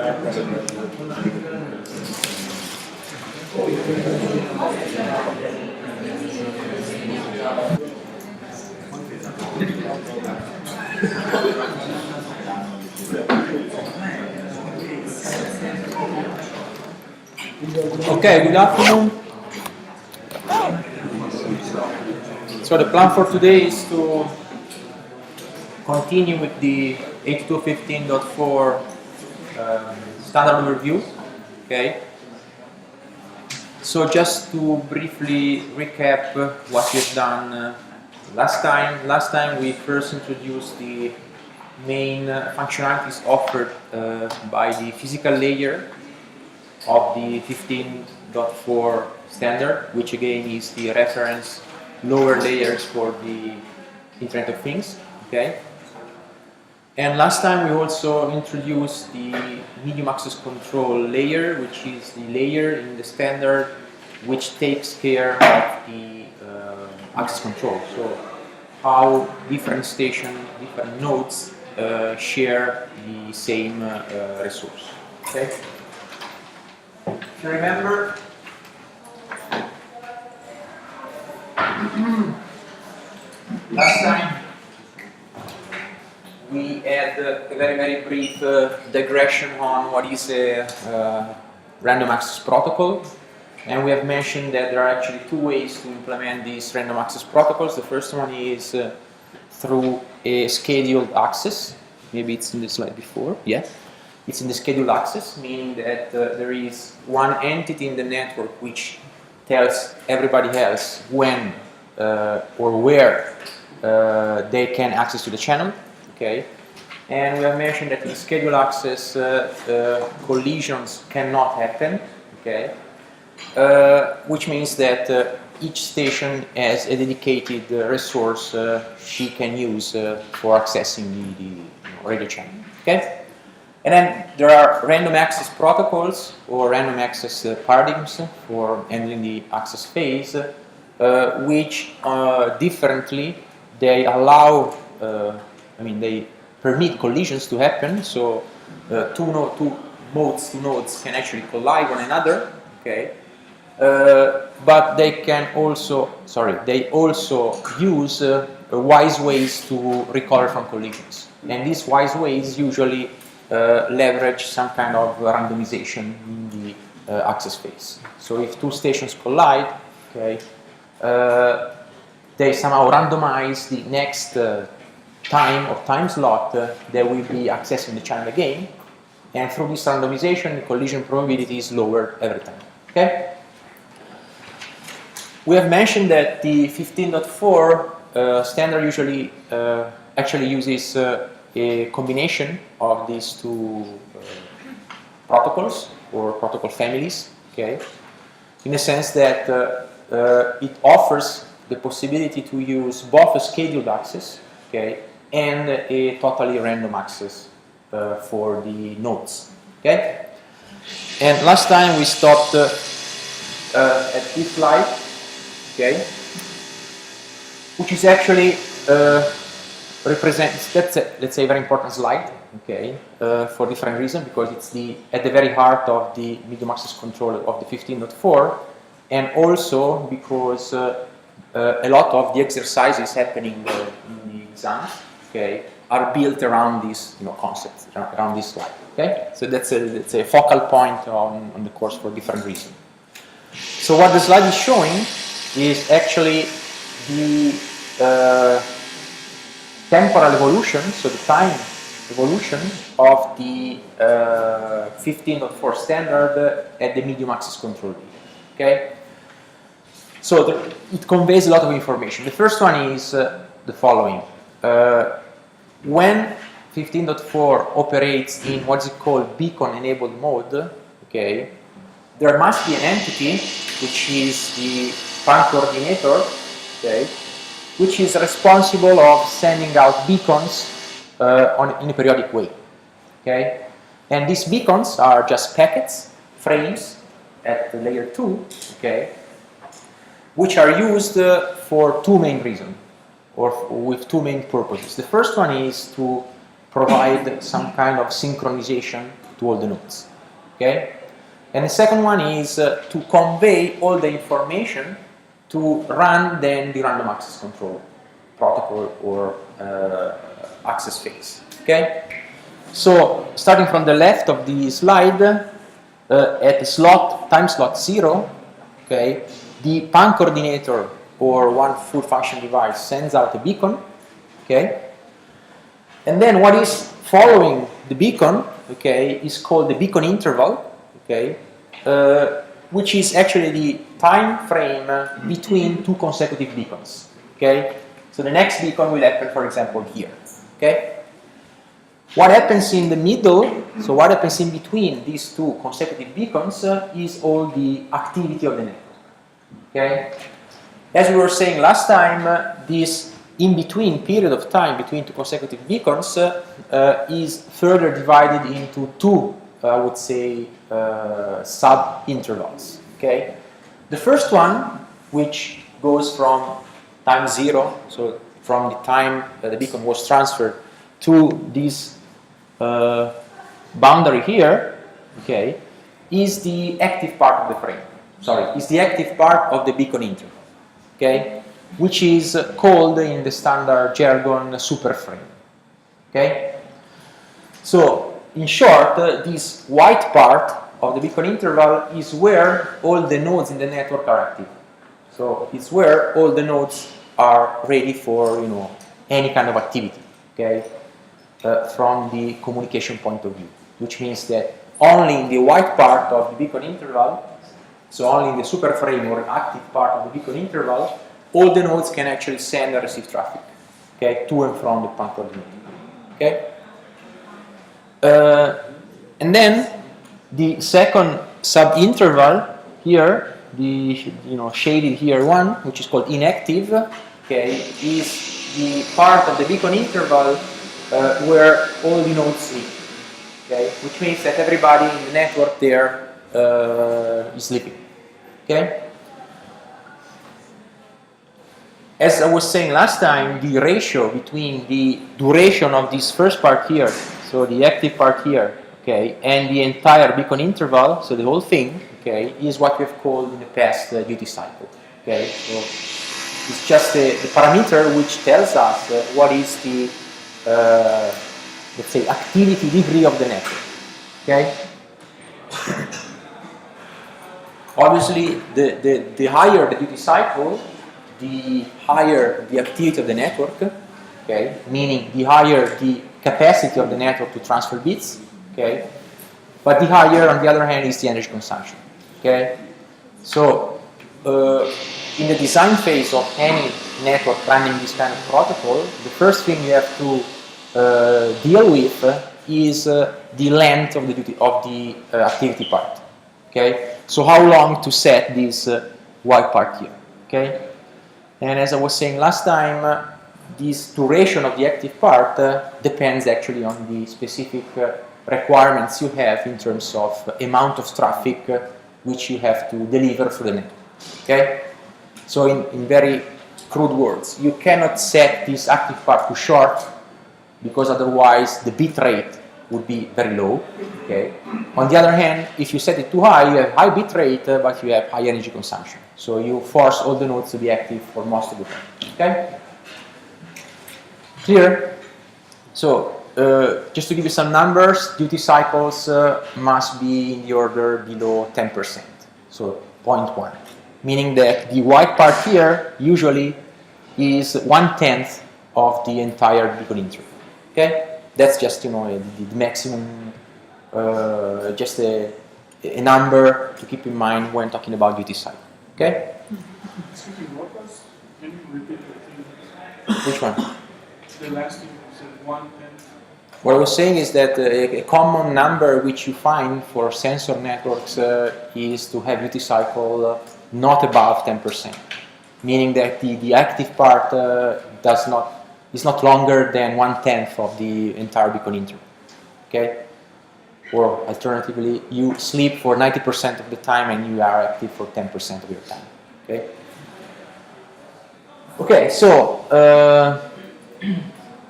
Okay, good afternoon. So the plan for today is to continue with the 8215.4 standard overview. Okay. So just to briefly recap what we've done last time. Last time we first introduced the main functionalities offered by the physical layer of the 15.4 standard, which again is the reference lower layers for the Internet of Things. Okay. And last time we also introduced the medium access control layer, which is the layer in the standard which takes care of the access control. So how different stations, different nodes share the same resource. Okay. If you remember, last time we had a very brief digression on what is a random access protocol, and we have mentioned that there are actually two ways to implement these random access protocols. The first one is through a scheduled access. Maybe it's in the slide before. Yeah. It's in the scheduled access, meaning that there is one entity in the network which tells everybody else when or where they can access to the channel. Okay. And we have mentioned that in scheduled access collisions cannot happen. Okay. Which means that each station has a dedicated resource she can use for accessing the radio channel. Okay. And then there are random access protocols or random access paradigms for handling the access phase, which differently they allow, they permit collisions to happen. So two nodes can actually collide one another. Okay, but they also use wise ways to recover from collisions, and these wise ways usually leverage some kind of randomization in the access phase. So if two stations collide, okay, they somehow randomize the next time slot they will be accessing the channel again, and through this randomization the collision probability is lowered every time. Okay. We have mentioned that the 15.4 standard usually actually uses a combination of these two protocols or protocol families, okay, in the sense that it offers the possibility to use both a scheduled access, okay, and a totally random access for the nodes, okay. And last time we stopped at this slide, okay, which is actually represents, let's say, a very important slide, okay, for different reasons, because it's at the very heart of the medium access control of the 15.4, and also because a lot of the exercises happening in the exams, okay, are built around this, concept, around this slide, okay. So that's a focal point on the course for different reasons. So what the slide is showing is actually the temporal evolution, so the time evolution of the 15.4 standard at the medium access control layer. Okay, so it conveys a lot of information. The first one is the following: when 15.4 operates in what's called beacon-enabled mode, okay, there must be an entity which is the pan coordinator, okay, which is responsible of sending out beacons in a periodic way, okay? And these beacons are just packets, frames at layer 2, okay, which are used for two main reasons, or with two main purposes. The first one is to provide some kind of synchronization to all the nodes. Okay? And the second one is to convey all the information to run then the random access control protocol or access phase. Okay? So starting from the left of the slide, at time slot 0, okay, the pan coordinator or one full function device sends out a beacon, okay, and then what is following the beacon, okay, is called the beacon interval, okay, which is actually the time frame between two consecutive beacons, okay. So the next beacon will happen, for example, here, okay. What happens in the middle, so what happens in between these two consecutive beacons is all the activity of the network, okay. As we were saying last time, this in-between period of time between two consecutive beacons is further divided into two, I would say, sub-intervals. Okay? The first one, which goes from time 0, so from the time the beacon was transferred to this boundary here, okay, is the active part of the frame. Sorry, is the active part of the beacon interval. Okay, which is called in the standard jargon superframe. Okay, so in short, this white part of the beacon interval is where all the nodes in the network are active. So it's where all the nodes are ready for any kind of activity. Okay, from the communication point of view, which means that only in the white part of the beacon interval, so only in the superframe or active part of the beacon interval, all the nodes can actually send and receive traffic, okay, to and from the pan coordinator. Okay, and then the second sub-interval here, the shaded here one, which is called inactive, okay, is the part of the beacon interval where all the nodes sleep. Okay, which means that everybody in the network there is sleeping. Okay. As I was saying last time, the ratio between the duration of this first part here, so the active part here, okay, and the entire beacon interval, so the whole thing, okay, is what we've called in the past the duty cycle. Okay, so it's just the parameter which tells us what is the let's say activity degree of the network. Okay. Obviously, the higher the duty cycle, the higher the activity of the network, okay, meaning the higher the capacity of the network to transfer bits, okay, but the higher, on the other hand, is the energy consumption, okay. So, in the design phase of any network running this kind of protocol, the first thing you have to deal with is the length of the activity part, okay. So how long to set this white part here, okay? And as I was saying last time, this duration of the active part depends actually on the specific requirements you have in terms of amount of traffic which you have to deliver through the network, okay? So in very crude words, you cannot set this active part to short because otherwise the bit rate would be very low, okay? On the other hand, if you set it too high, you have high bit rate, but you have high energy consumption. So you force all the nodes to be active for most of the time, okay? Clear? So, just to give you some numbers, duty cycles must be in the order below 10%, so 0.1. Meaning that the white part here usually is 1/10 of the entire beacon interval, okay? That's just, the maximum, just a number to keep in mind when talking about duty cycle. Okay? Excuse me, can you repeat the thing? Which one? The last thing you said, 1/10. What I was saying is that a common number which you find for sensor networks is to have duty cycle not above 10%. Meaning that the active part is not longer than 1/10 of the entire beacon interval, okay? Or alternatively, you sleep for 90% of the time and you are active for 10% of your time, okay? Okay, so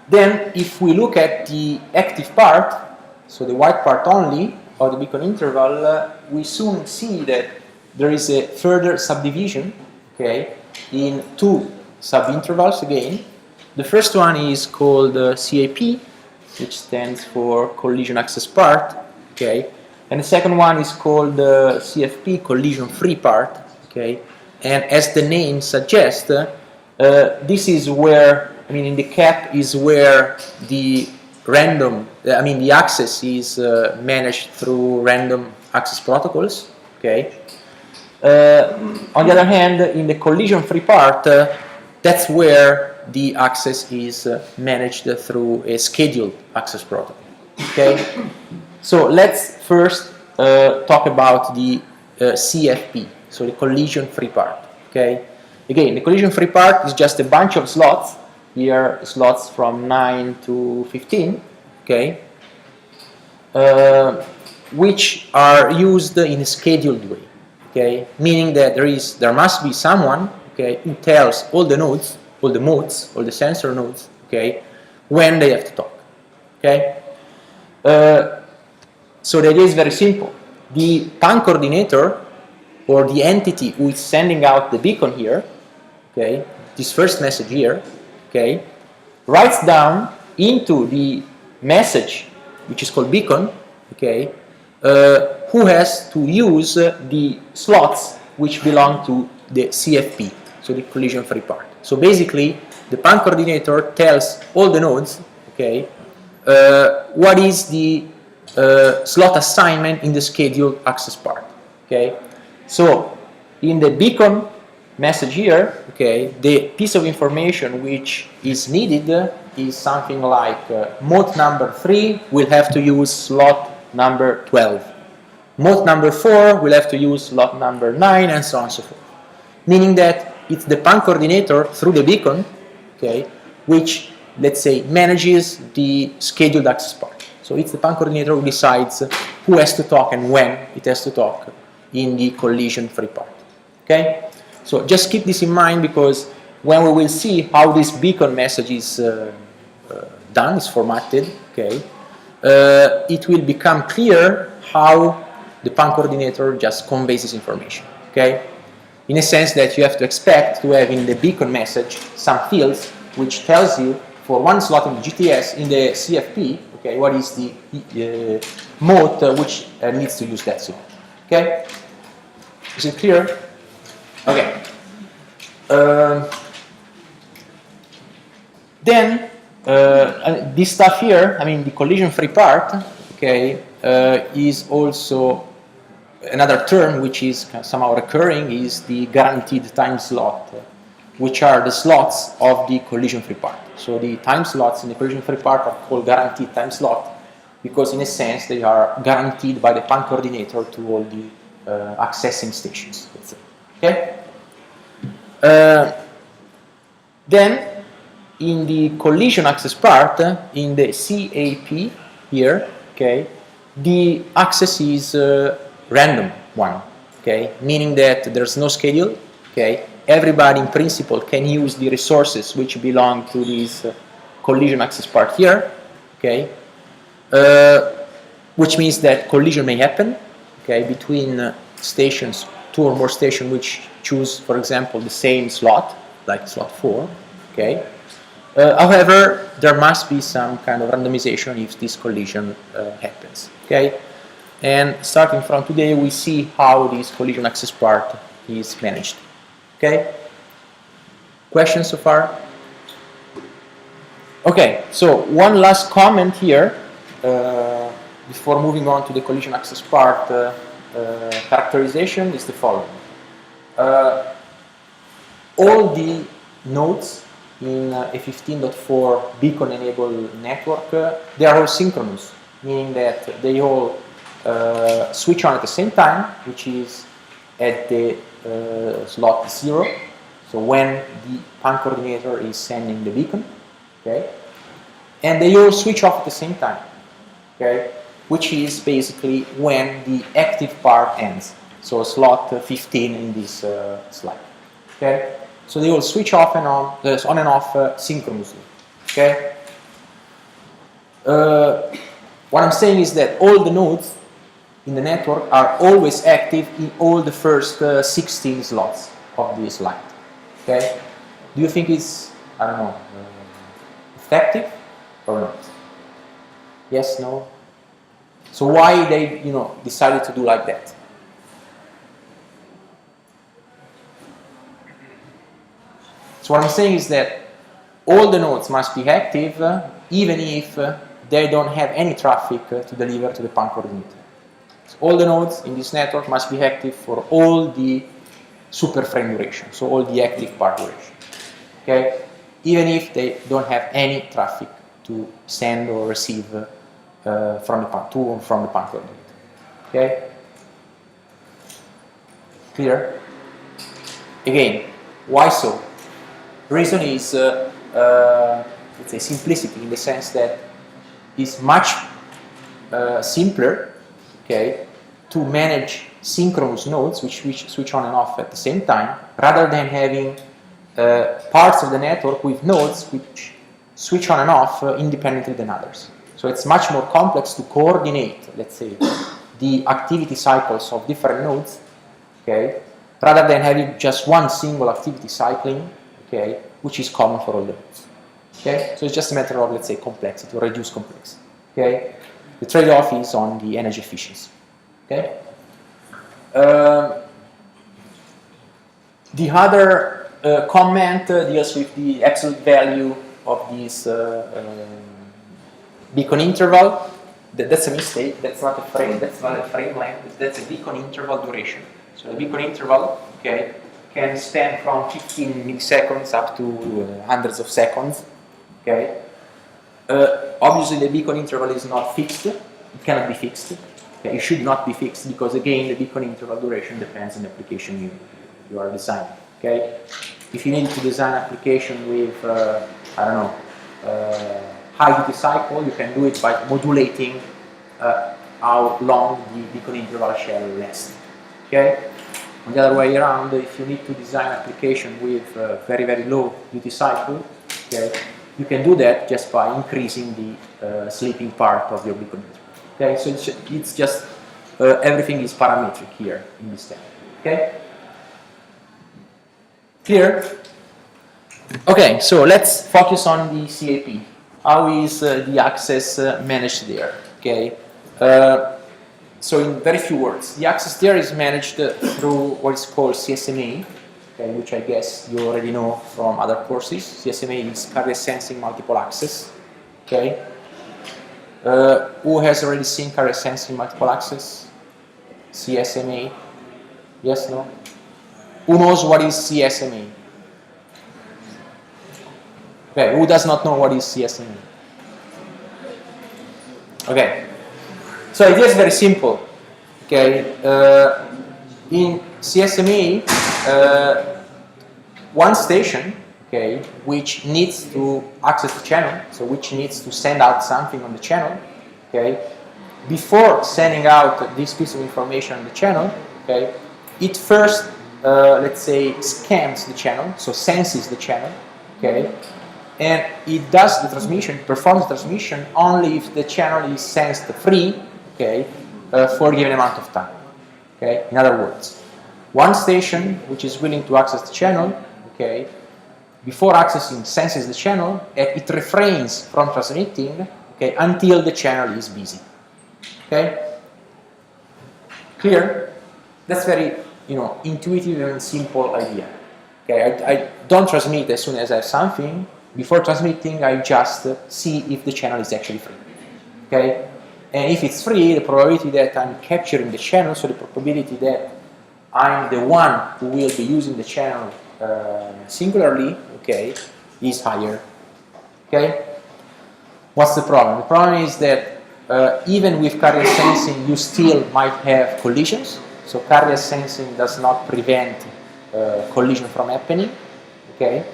then if we look at the active part, so the white part only of the beacon interval, we soon see that there is a further subdivision, okay, in two subintervals again. The first one is called CAP, which stands for collision access part, okay, and the second one is called CFP, collision free part, okay. And as the name suggests, this is where, I mean, in the cap is where the the access is managed through random access protocols, okay. On the other hand, in the collision-free part, that's where the access is managed through a scheduled access protocol, okay. So let's first talk about the CFP, so the collision-free part, okay. Again, the collision-free part is just a bunch of slots. Here, slots from 9 to 15, okay, which are used in a scheduled way, okay, meaning that there must be someone, okay, who tells all the nodes, all the modes, all the sensor nodes, okay, when they have to talk, okay. So the idea is very simple. The pan coordinator, or the entity who is sending out the beacon here, okay, this first message here, okay, writes down into the message, which is called beacon, okay, who has to use the slots which belong to the CFP, so the collision-free part. So basically, the pan coordinator tells all the nodes, okay, what is the slot assignment in the scheduled access part, okay. So in the beacon message here, okay, the piece of information which is needed is something like mode number 3 will have to use slot number 12. Mode number 4 will have to use slot number 9, and so on and so forth. Meaning that it's the pan coordinator through the beacon, okay, which, let's say, manages the scheduled access part. So it's the pan coordinator who decides who has to talk and when it has to talk in the collision-free part, okay? So just keep this in mind, because when we will see how this beacon message is done, is formatted, okay, it will become clear how the pan coordinator just conveys this information, okay? In a sense that you have to expect to have in the beacon message some fields which tells you for one slot in the GTS, in the CFP, okay, what is the mode which needs to use that slot, okay? Is it clear? Okay. Then this stuff here, I mean the collision-free part, okay, is also another term which is somehow recurring, is the guaranteed time slot, which are the slots of the collision-free part. So the time slots in the collision-free part are called guaranteed time slot because, in a sense, they are guaranteed by the pan coordinator to all the accessing stations. Let's say. Okay. Then, in the collision access part, in the CAP here, okay, the access is random one, okay, meaning that there's no schedule, okay. Everybody in principle can use the resources which belong to this collision access part here, okay, which means that collision may happen, okay, between stations, two or more stations which choose, for example, the same slot, like slot 4, okay. However, there must be some kind of randomization if this collision happens, okay. And starting from today, we see how this collision access part is managed, okay. Questions so far? Okay, so one last comment here before moving on to the collision access part characterization is the following. All the nodes in a 15.4 beacon-enabled network, they are all synchronous, meaning that they all switch on at the same time, which is at the slot 0, so when the pan coordinator is sending the beacon, okay, and they all switch off at the same time, okay, which is basically when the active part ends, so slot 15 in this slide, okay. So they all switch off and on and off synchronously, okay. What I'm saying is that all the nodes in the network are always active in all the first 16 slots of this light. Okay? Do you think it's, I don't know, effective or not? Yes, no? So why they, decided to do like that? So what I'm saying is that all the nodes must be active, even if they don't have any traffic to deliver to the PAN coordinator. So all the nodes in this network must be active for all the super frame duration, so all the active part duration. Okay, even if they don't have any traffic to send or receive from the PAN to or from the PAN coordinator. Okay, clear? Again, why so? The reason is, let's say, simplicity, in the sense that it's much simpler, okay, to manage synchronous nodes which switch on and off at the same time, rather than having parts of the network with nodes which switch on and off independently than others. So it's much more complex to coordinate, let's say, the activity cycles of different nodes, okay, rather than having just one single activity cycling, okay, which is common for all the nodes. Okay, so it's just a matter of, let's say, complexity, or reduce complexity. Okay, the trade-off is on the energy efficiency. Okay, the other comment deals with the absolute value of this beacon interval. That's a mistake. That's not a frame. That's not a frame length. That's a beacon interval duration. So the beacon interval, okay, can span from 15 milliseconds up to hundreds of seconds. Okay. Obviously, the beacon interval is not fixed. It cannot be fixed. Okay. It should not be fixed because, again, the beacon interval duration depends on the application you are designing. Okay. If you need to design an application with, I don't know, high duty cycle, you can do it by modulating how long the beacon interval shall last. Okay. On the other way around, if you need to design an application with very, very low duty cycle, okay, you can do that just by increasing the sleeping part of your beacon interval. Okay, so it's just everything is parametric here in this step. Okay, clear? Okay, so let's focus on the CAP. How is the access managed there? Okay. So in very few words, the access there is managed through what is called CSMA, okay, which I guess you already know from other courses. CSMA is carrier sensing multiple access. Okay. Who has already seen carrier sensing multiple access? CSMA? Yes, no? Who knows what is CSMA? Okay, who does not know what is CSMA? Okay. So it is very simple. Okay, in CSMA, one station, okay, which needs to access the channel, so which needs to send out something on the channel, okay, before sending out this piece of information on the channel, okay, it first, let's say, scans the channel, so senses the channel, okay, and it does the transmission, performs the transmission only if the channel is sensed free, okay, for a given amount of time. Okay, in other words, one station which is willing to access the channel, okay, before accessing senses the channel, it refrains from transmitting, okay, until the channel is busy. Okay, clear? That's very, intuitive and simple idea. Okay, I don't transmit as soon as I have something. Before transmitting, I just see if the channel is actually free. Okay. And if it's free, the probability that I'm capturing the channel, so the probability that I'm the one who will be using the channel singularly, okay, is higher. Okay? What's the problem? The problem is that even with carrier sensing, you still might have collisions. So carrier sensing does not prevent collision from happening. Okay?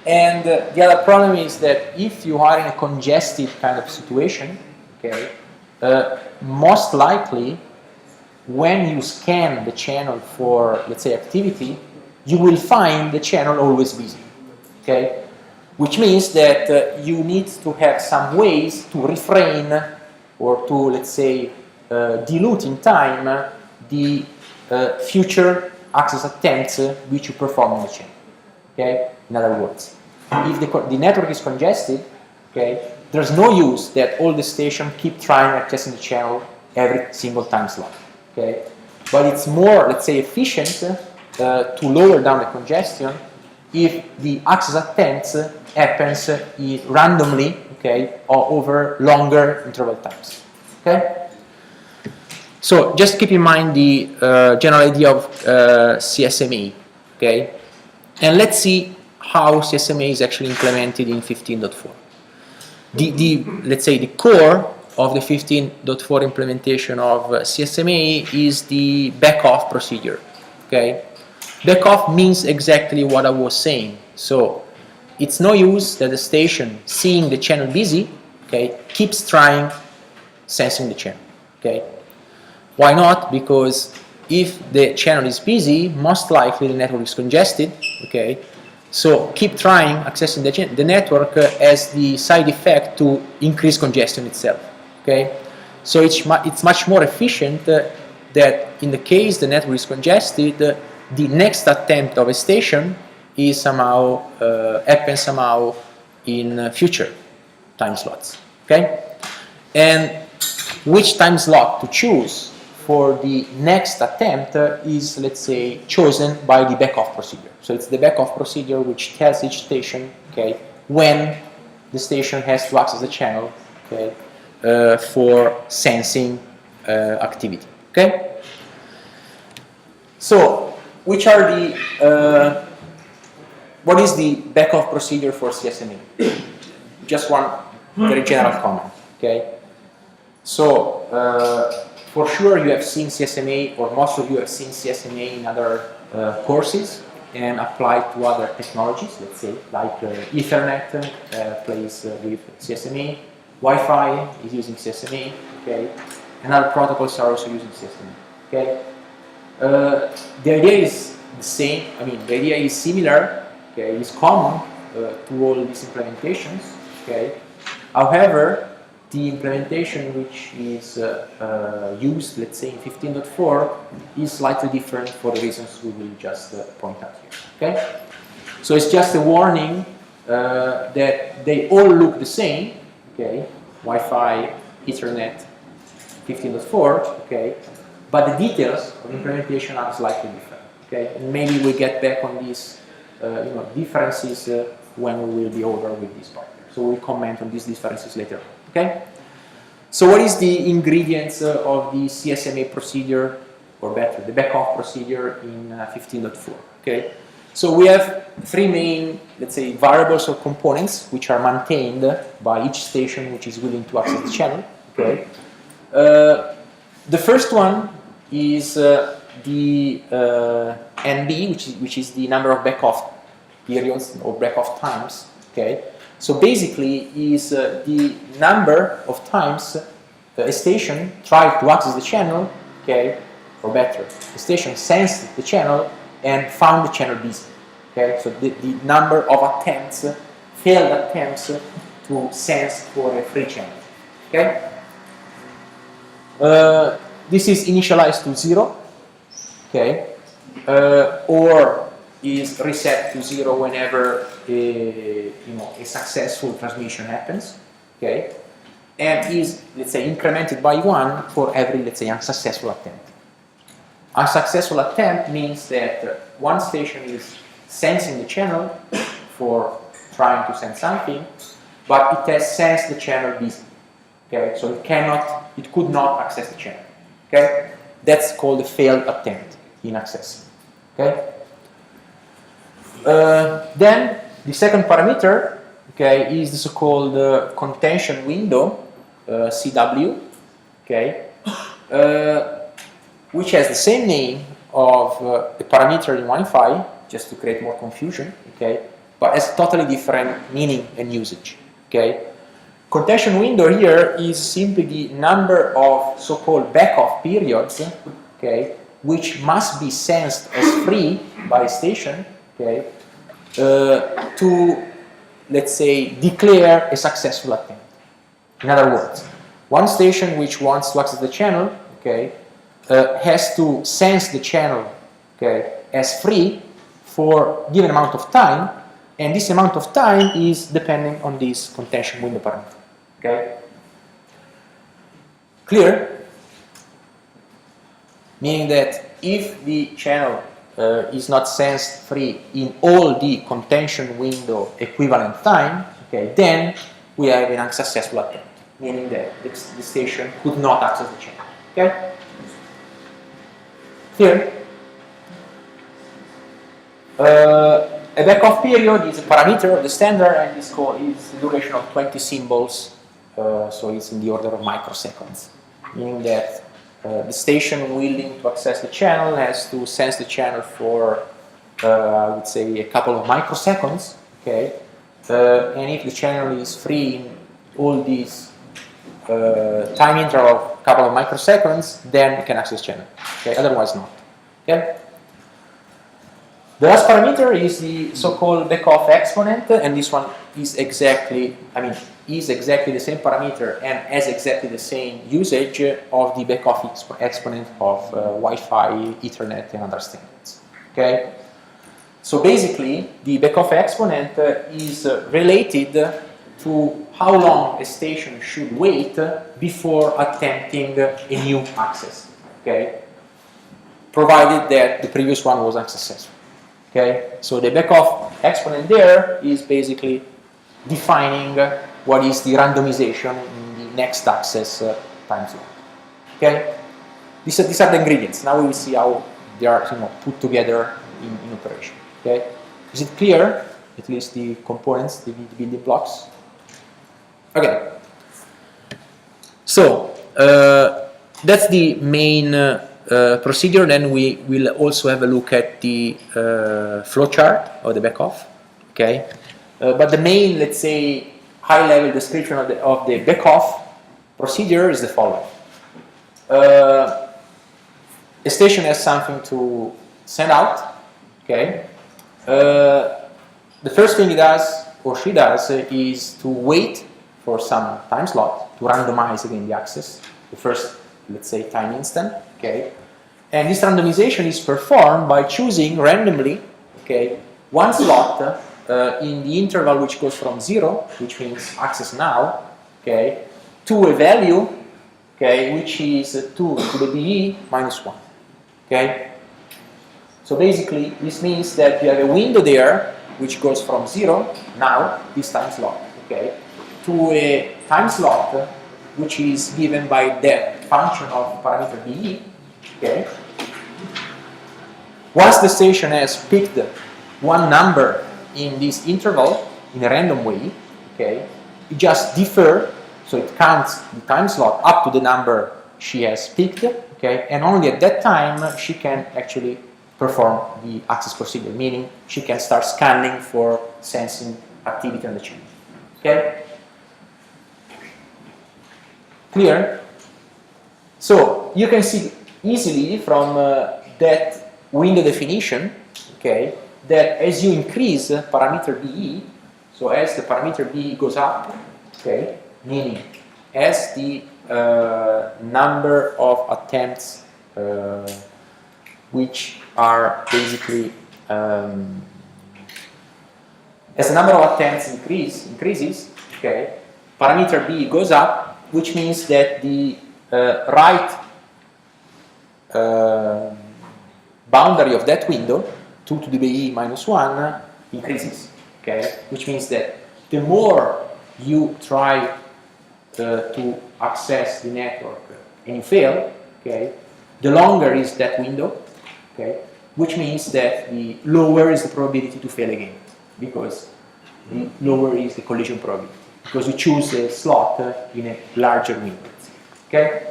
And the other problem is that if you are in a congested kind of situation, okay, most likely when you scan the channel for, let's say, activity, you will find the channel always busy. Okay, which means that you need to have some ways to refrain or to, let's say, dilute in time the future access attempts which you perform on the chain. Okay? In other words, if the network is congested, okay, there's no use that all the stations keep trying accessing the channel every single time slot. Okay? But it's more, let's say, efficient to lower down the congestion if the access attempts happens randomly, okay, or over longer interval times. Okay? So just keep in mind the general idea of CSMA, okay? And let's see how CSMA is actually implemented in 15.4. Let's say the core of the 15.4 implementation of CSMA is the back-off procedure, okay? Back-off means exactly what I was saying. So it's no use that the station, seeing the channel busy, okay, keeps trying sensing the channel, okay? Why not? Because if the channel is busy, most likely the network is congested, okay? So keep trying accessing the network has the side effect to increase congestion itself, okay? So it's much more efficient that in the case the network is congested, the next attempt of a station is somehow happens somehow in future time slots, okay? And which time slot to choose for the next attempt is, let's say, chosen by the back-off procedure. So it's the back-off procedure which tells each station, okay, when the station has to access the channel, okay, for sensing activity, okay? So, which are the, what is the back-off procedure for CSMA? Just one very general comment, okay? So, for sure you have seen CSMA, or most of you have seen CSMA in other courses and applied to other technologies, let's say, like Ethernet plays with CSMA, Wi-Fi is using CSMA, okay, and other protocols are also using CSMA, okay. The idea is the same, I mean, the idea is similar, okay, it's common to all these implementations, okay. However, the implementation which is used, let's say, in 15.4 is slightly different for the reasons we will just point out here, okay? So it's just a warning that they all look the same, okay? Wi-Fi, Ethernet, 15.4, okay? But the details of implementation are slightly different, okay? And maybe we'll get back on these differences when we will be over with this part. So we'll comment on these differences later on. Okay? So what is the ingredients of the CSMA procedure, or better, the back-off procedure in 15.4? Okay? So we have three main, let's say, variables or components which are maintained by each station which is willing to access the channel. Okay? The first one is the NB, which is the number of back-off periods or back-off times. Okay? So basically is the number of times a station tried to access the channel, okay, or better, the station sensed the channel and found the channel busy, okay, so the number of attempts, failed attempts to sense for a free channel, okay. This is initialized to 0, okay, or is reset to 0 whenever a successful transmission happens, okay, and is, let's say, incremented by 1 for every, let's say, unsuccessful attempt. Unsuccessful attempt means that one station is sensing the channel for trying to send something, but it has sensed the channel busy, okay, so it could not access the channel, okay. That's called a failed attempt in accessing, okay. Then the second parameter, okay, is the so-called contention window, CW, okay, which has the same name of a parameter in Wi-Fi, just to create more confusion, okay, but has totally different meaning and usage, okay. Contention window here is simply the number of so-called back-off periods, okay, which must be sensed as free by a station, okay, to let's say, declare a successful attempt. In other words, one station which wants to access the channel, okay, has to sense the channel, okay, as free for a given amount of time, and this amount of time is depending on this contention window parameter. Okay? Clear? Meaning that if the channel is not sensed free in all the contention window equivalent time, okay, then we have an unsuccessful attempt, meaning that the station could not access the channel. Okay? Clear? A backoff period is a parameter of the standard, and is the duration of 20 symbols, so it's in the order of microseconds, meaning that the station willing to access the channel has to sense the channel for, I would say, a couple of microseconds, okay? And if the channel is free in all these time interval of a couple of microseconds, then it can access the channel, okay? Otherwise not, okay? The last parameter is the so-called backoff exponent, and this one is exactly the same parameter and has exactly the same usage of the backoff exponent of Wi-Fi, Ethernet, and other standards. Okay. So basically, the backoff exponent is related to how long a station should wait before attempting a new access. Okay. Provided that the previous one was unsuccessful. Okay, so the backoff exponent there is basically defining what is the randomization in the next access time slot. Okay, these are the ingredients. Now we will see how they are put together in operation. Okay, is it clear? At least the components, the building blocks. Okay, so that's the main. Procedure. Then we will also have a look at the flowchart of the backoff. Okay, but the main, let's say, high-level description of the backoff procedure is the following: a station has something to send out. Okay, the first thing he does or she does is to wait for some time slot to randomize again the access. The first, let's say, time instant. Okay, and this randomization is performed by choosing randomly, okay, one slot in the interval which goes from 0, which means access now, okay, to a value, okay, which is 2 to the BE minus 1. Okay, so basically this means that you have a window there which goes from 0 now, this time slot, okay, to a time slot which is given by that function of parameter BE. Okay. Once the station has picked one number in this interval in a random way, okay, it just differs, so it counts the time slot up to the number she has picked, okay, and only at that time she can actually perform the access procedure, meaning she can start scanning for sensing activity on the channel. Okay? Clear? So you can see easily from that window definition, okay, that as you increase parameter BE, so as the parameter BE goes up, okay, meaning as the number of attempts which are basically as the number of attempts increases, okay, parameter BE goes up, which means that the right boundary of that window, 2 to the BE minus 1, increases, okay? Which means that the more you try to access the network and you fail, okay, the longer is that window, okay? Which means that the lower is the probability to fail again, because the lower is the collision probability, because you choose a slot in a larger window, okay?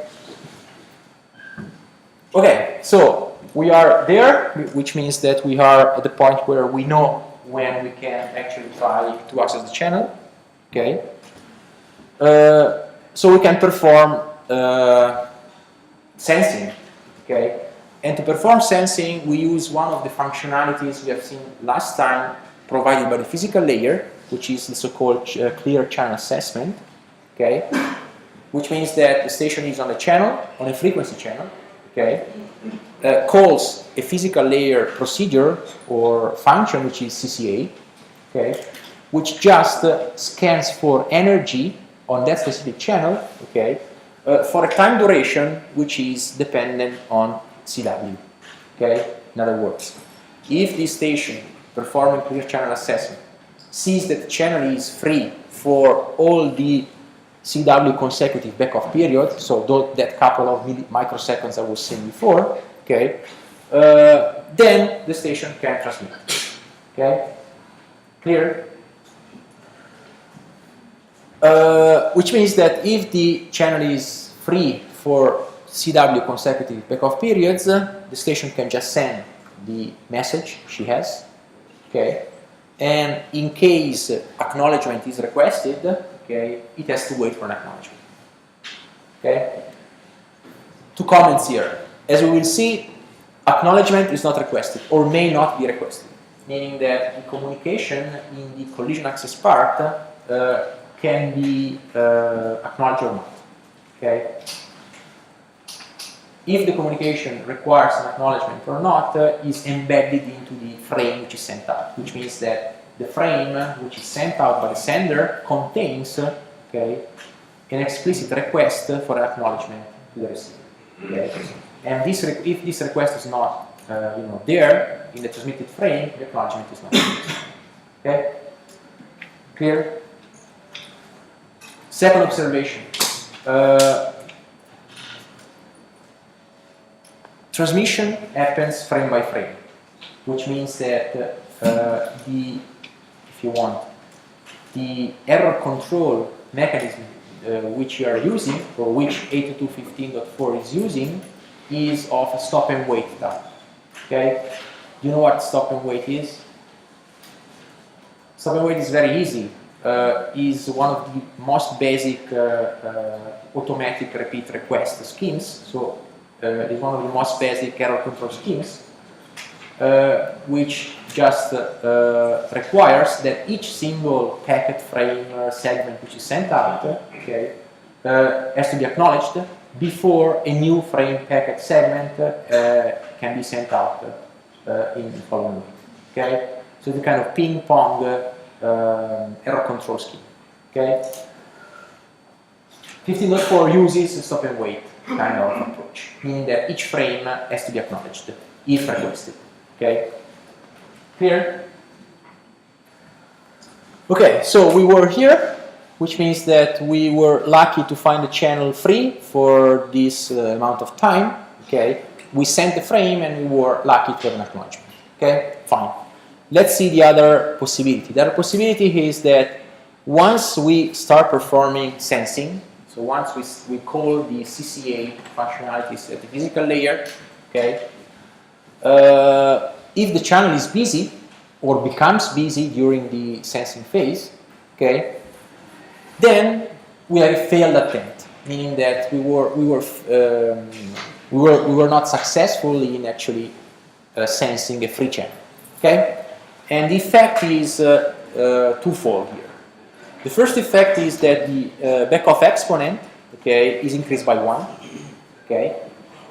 Okay, so we are there, which means that we are at the point where we know when we can actually try to access the channel. Okay, so we can perform sensing. Okay, and to perform sensing, we use one of the functionalities we have seen last time provided by the physical layer, which is the so-called clear channel assessment, okay, which means that the station is on a channel, on a frequency channel, okay, calls a physical layer procedure or function, which is CCA, okay, which just scans for energy on that specific channel, okay, for a time duration which is dependent on CW, okay. In other words, if this station performing clear channel assessment sees that the channel is free for all the CW consecutive backoff period, so that couple of microseconds I was saying before, okay, then the station can transmit. Okay, clear? Which means that if the channel is free for CW consecutive backoff periods, the station can just send the message she has, okay, and in case acknowledgement is requested, okay, it has to wait for an acknowledgement. Okay. 2 comments here. As we will see, acknowledgement is not requested or may not be requested, meaning that the communication in the collision access part can be acknowledged or not. Okay. If the communication requires an acknowledgement or not, is embedded into the frame which is sent out, which means that the frame which is sent out by the sender contains, okay, an explicit request for an acknowledgement to the receiver. Okay. And if this request is not there in the transmitted frame, the acknowledgement is not there. Okay? Clear? Second observation. Transmission happens frame by frame, which means that if you want, the error control mechanism which you are using, or which 802.15.4 is using, is of a stop and wait type. Okay? You know what stop and wait is? Stop and wait is very easy. Is one of the most basic automatic repeat request schemes. So it's one of the most basic error control schemes, which just requires that each single packet, frame, segment which is sent out, okay, has to be acknowledged before a new frame, packet, segment can be sent out in the following way. Okay, so the kind of ping-pong error control scheme. Okay, 15.4 uses a stop and wait kind of approach, meaning that each frame has to be acknowledged if requested. Okay, clear? Okay, so we were here, which means that we were lucky to find the channel free for this amount of time. Okay, we sent the frame and we were lucky to have an acknowledgement. Okay, fine. Let's see the other possibility. The other possibility is that once we start performing sensing, so once we call the CCA functionalities at the physical layer, okay, if the channel is busy or becomes busy during the sensing phase, okay, then we have a failed attempt, meaning that we were not successful in actually sensing a free channel. Okay, and the effect is twofold here. The first effect is that the backoff exponent, okay, is increased by 1, okay,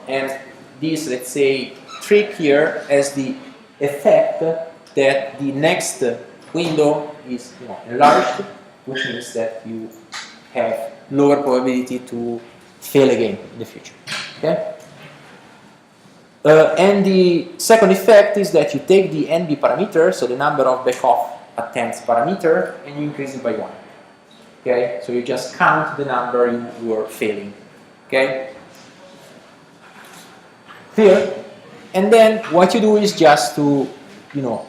and this, let's say, trick here has the effect that the next window is enlarged, which means that you have lower probability to fail again in the future. Okay. And the second effect is that you take the NB parameter, so the number of backoff attempts parameter, and you increase it by 1. Okay, so you just count the number you are failing. Okay, clear? And then what you do is just to,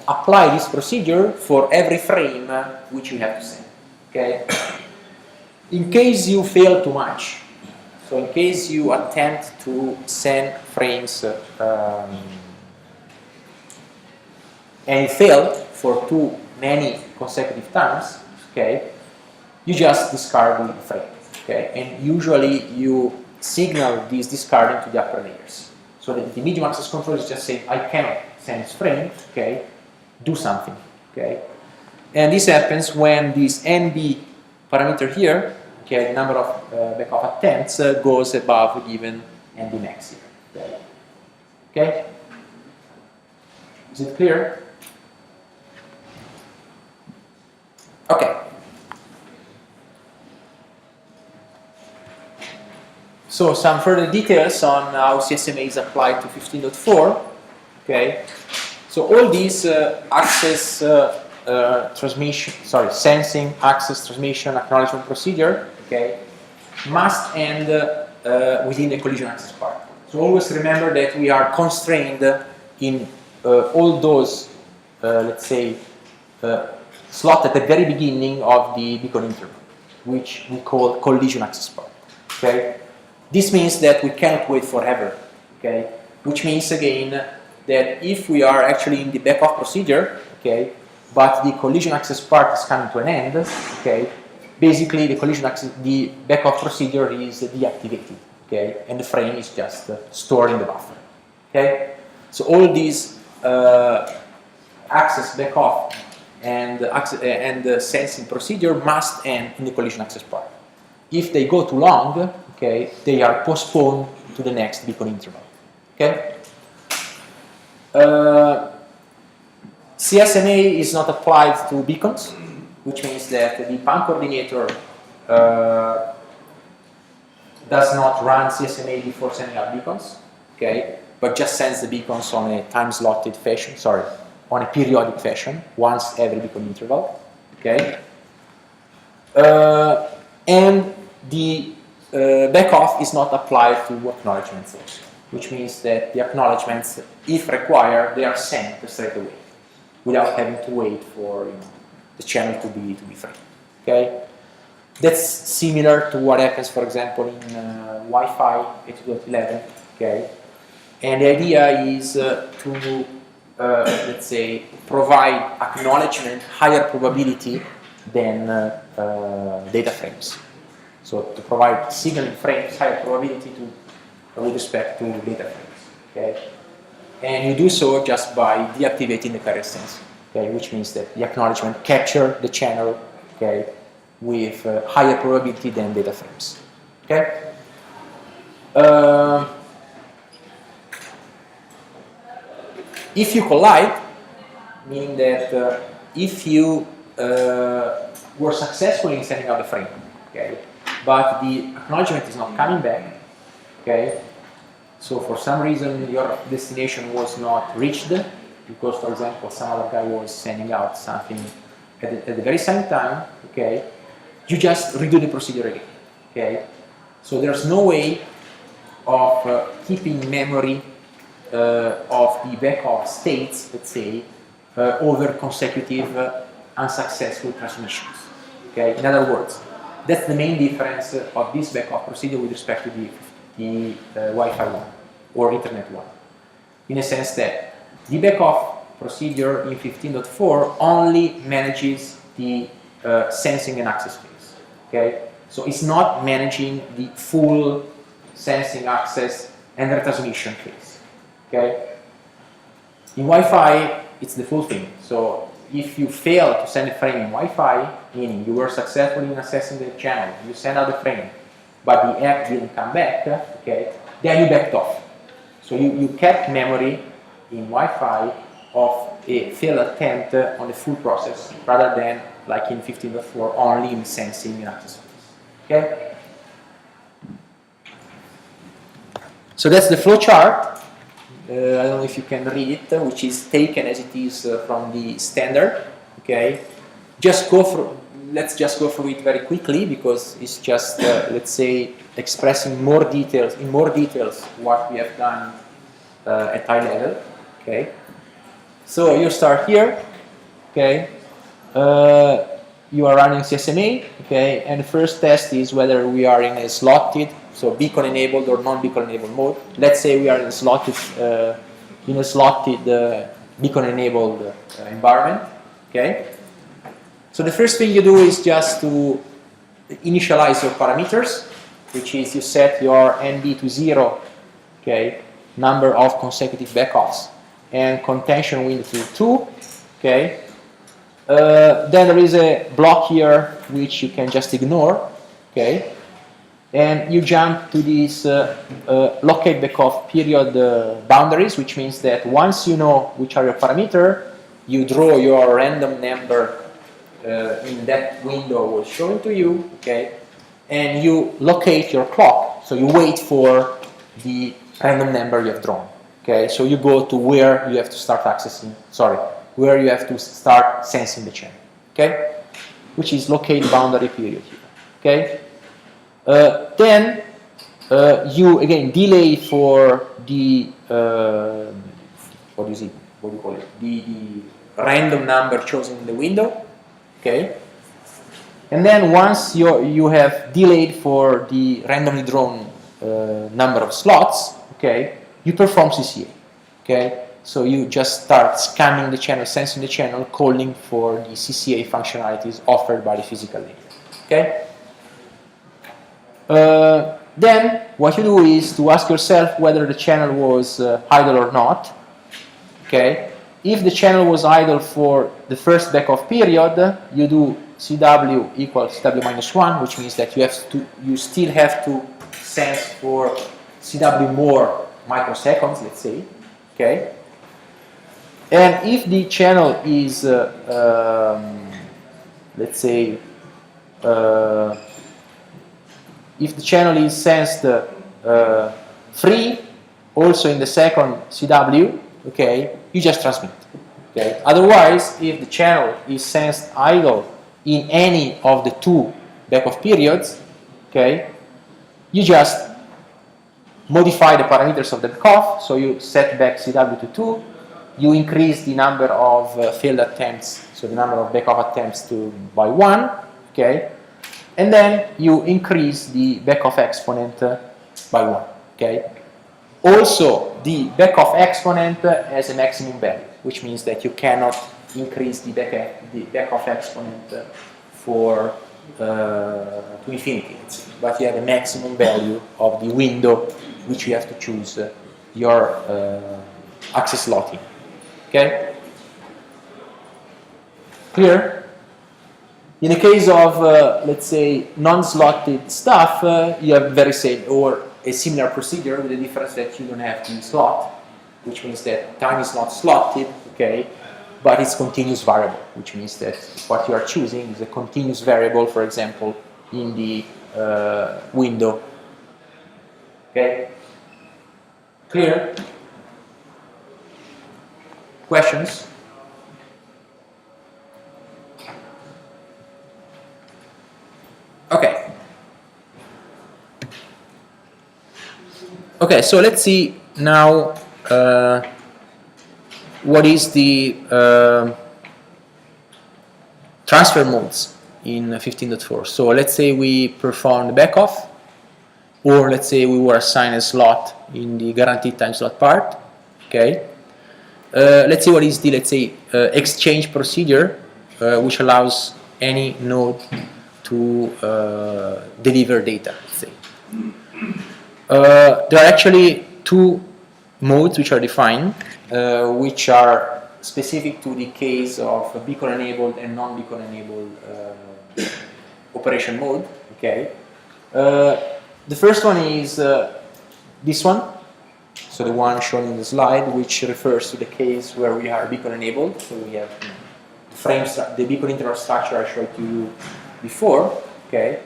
apply this procedure for every frame which you have to send. Okay. In case you fail too much, so in case you attempt to send frames and fail for too many consecutive times, okay, you just discard the frame, okay, and usually you signal this discarding to the upper layers. So that the medium access control is just saying, I cannot send this frame, okay, do something, okay. And this happens when this NB parameter here, okay, the number of backoff attempts goes above the given NB max here. Okay? Is it clear? Okay. So some further details on how CSMA is applied to 15.4. Okay. So all these sensing, access, transmission, acknowledgement procedure, okay, must end within the collision access part. So always remember that we are constrained in all those, let's say, slot at the very beginning of the beacon interval, which we call collision access part. Okay. This means that we cannot wait forever, okay? Which means again that if we are actually in the backoff procedure, okay, but the collision access part is coming to an end, okay, basically the backoff procedure is deactivated, okay, and the frame is just stored in the buffer, okay? So all these access backoff and sensing procedure must end in the collision access part. If they go too long, okay, they are postponed to the next beacon interval. Okay. CSMA is not applied to beacons, which means that the pan coordinator does not run CSMA before sending out beacons, okay, but just sends the beacons on a time-slotted fashion. Sorry, on a periodic fashion, once every beacon interval. Okay. And the backoff is not applied to acknowledgements also, which means that the acknowledgements, if required, they are sent straight away, without having to wait for the channel to be free. Okay, that's similar to what happens, for example, in Wi-Fi 8.11. Okay, and the idea is to let's say provide acknowledgement higher probability than data frames. So to provide signaling frames higher probability with respect to data frames. Okay? And you do so just by deactivating the carrier sensor, okay? Which means that the acknowledgement capture the channel, okay, with higher probability than data frames. Okay? If you collide, meaning that if you were successful in sending out the frame, okay, but the acknowledgement is not coming back, okay, so for some reason your destination was not reached, because, for example, some other guy was sending out something at the very same time, okay, you just redo the procedure again, okay. So there's no way of keeping memory of the backup states, let's say, over consecutive unsuccessful transmissions. Okay. In other words, that's the main difference of this backup procedure with respect to the Wi-Fi one or Internet one, in a sense that the backup procedure in 15.4 only manages the sensing and access phase. Okay, so it's not managing the full sensing, access, and retransmission phase. Okay, in Wi-Fi it's the full thing. So if you fail to send a frame in Wi-Fi, meaning you were successful in accessing the channel, you send out the frame, but the app didn't come back, okay, then you backed off. So you kept memory in Wi-Fi of a failed attempt on the full process, rather than, like in 15.4, only in sensing and access. Okay? So that's the flow chart. I don't know if you can read it, which is taken as it is from the standard. Okay, let's just go through it very quickly, because it's just let's say expressing in more details what we have done at high level. Okay, so you start here. Okay, you are running CSMA. Okay, and the first test is whether we are in a slotted, so beacon enabled or non-beacon enabled mode. Let's say we are in a slotted beacon enabled environment. Okay, so the first thing you do is just to initialize your parameters, which is you set your NB to 0, okay, number of consecutive backoffs, and contention window to 2, okay, Then there is a block here which you can just ignore, okay? And you jump to these locate backoff period boundaries, which means that once you know which are your parameter, you draw your random number in that window was shown to you, okay? And you locate your clock, so you wait for the random number you have drawn, okay? So you go to where you have to start accessing, where you have to start sensing the channel, okay? Which is locate boundary period here, okay? Then you again delay for the what do you call it? The random number chosen in the window, okay? And then once you have delayed for the randomly drawn number of slots, okay, you perform CCA, okay? So you just start scanning the channel, sensing the channel, calling for the CCA functionalities offered by the physical layer, okay? Then what you do is to ask yourself whether the channel was idle or not, okay? If the channel was idle for the first backoff period, you do CW equals CW minus 1, which means that you still have to sense for CW more microseconds, let's say, okay? And if the channel is, let's say, if the channel is sensed free, also in the second CW, okay, you just transmit. Okay. Otherwise, if the channel is sensed idle in any of the two backoff periods, okay, you just modify the parameters of the backoff. So you set back CW to 2, you increase the number of failed attempts, so the number of backoff attempts by 1, okay, and then you increase the backoff exponent by 1, okay. Also, the backoff exponent has a maximum value, which means that you cannot increase the backoff exponent to infinity, but you have a maximum value of the window which you have to choose your access slot in. Okay? Clear? In the case of, let's say, non-slotted stuff, you have very same or a similar procedure with the difference that you don't have the slot, which means that time is not slotted, okay, but it's continuous variable, which means that what you are choosing is a continuous variable, for example, in the window. Okay? Clear? Questions? Okay. Okay, so let's see now what is the transfer modes in 15.4. So let's say we performed the backoff, or let's say we were assigned a slot in the guaranteed time slot part. Okay. Let's see what is the, let's say, exchange procedure, which allows any node to deliver data, let's say. There are actually two modes which are defined, which are specific to the case of beacon-enabled and non-beacon-enabled operation mode. Okay. The first one is this one, so the one shown in the slide, which refers to the case where we are beacon-enabled. So we have the beacon interrupt structure I showed you before. Okay.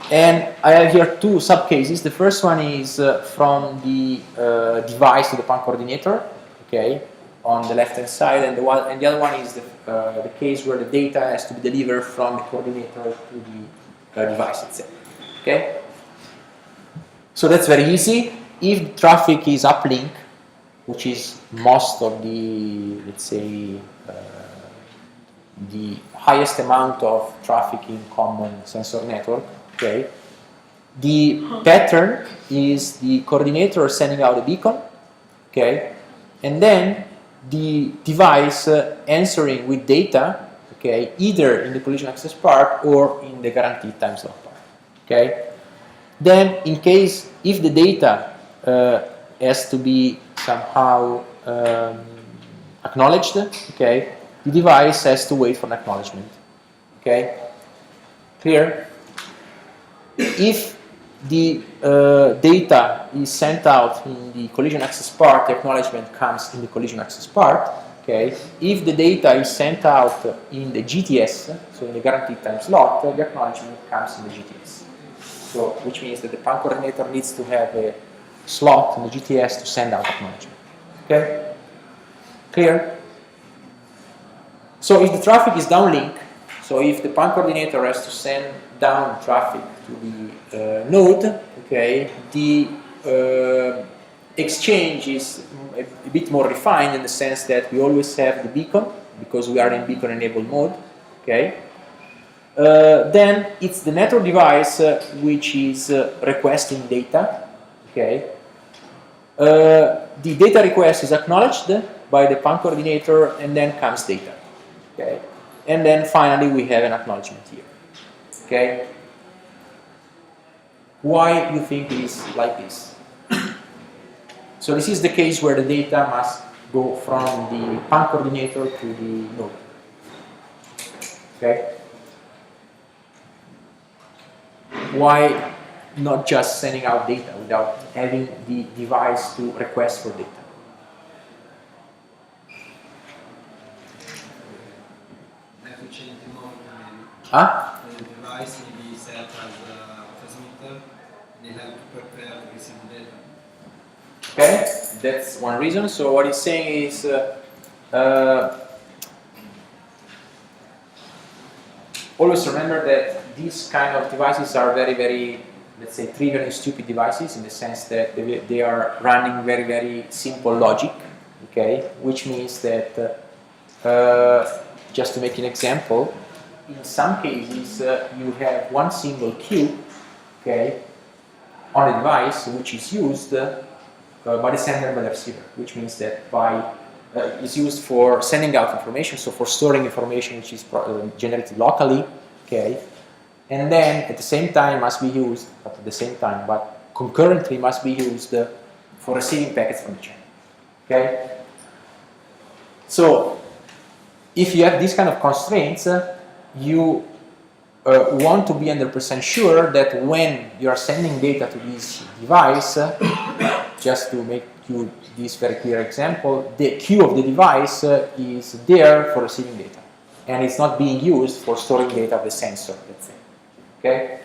And I have here two subcases. The first one is from the device to the PAN coordinator, okay, on the left-hand side, and the other one is the case where the data has to be delivered from the coordinator to the device itself. Okay. So that's very easy. If the traffic is uplink, which is most of the, let's say, the highest amount of traffic in common sensor network. Okay. The pattern is the coordinator sending out a beacon, okay, and then the device answering with data, okay, either in the collision access part or in the guaranteed time slot part, okay. Then, in case if the data has to be somehow acknowledged, okay, the device has to wait for an acknowledgement. Okay? Clear? If the data is sent out in the collision access part, the acknowledgement comes in the collision access part. Okay? If the data is sent out in the GTS, so in the guaranteed time slot, the acknowledgement comes in the GTS. So, which means that the PAN coordinator needs to have a slot in the GTS to send out acknowledgement. Okay? Clear? So if the traffic is downlink, so if the PAN coordinator has to send down traffic to the node, okay, the exchange is a bit more refined in the sense that we always have the beacon, because we are in beacon enabled mode, okay. Then it's the network device which is requesting data, okay. The data request is acknowledged by the PAN coordinator, and then comes data, okay. And then finally we have an acknowledgement here, okay. Why do you think it is like this? So this is the case where the data must go from the PAN coordinator to the node, okay. Why not just sending out data without having the device to request for data? Huh? The device may be set as a transmitter, and they have to prepare to receive data. Okay, that's one reason. So what he's saying is always remember that these kind of devices are very, very, let's say, trivial and stupid devices, in the sense that they are running very, very simple logic, okay, which means that, just to make an example, in some cases you have one single queue, okay, on a device which is used by the sender and by the receiver, which means that is used for sending out information, so for storing information which is generated locally, okay, and then at the same time must be used, not at the same time, but concurrently must be used for receiving packets from the channel, okay. So if you have these kind of constraints, you want to be 100% sure that when you are sending data to this device, just to make you this very clear example, the queue of the device is there for receiving data, and it's not being used for storing data of the sensor, let's say. Okay?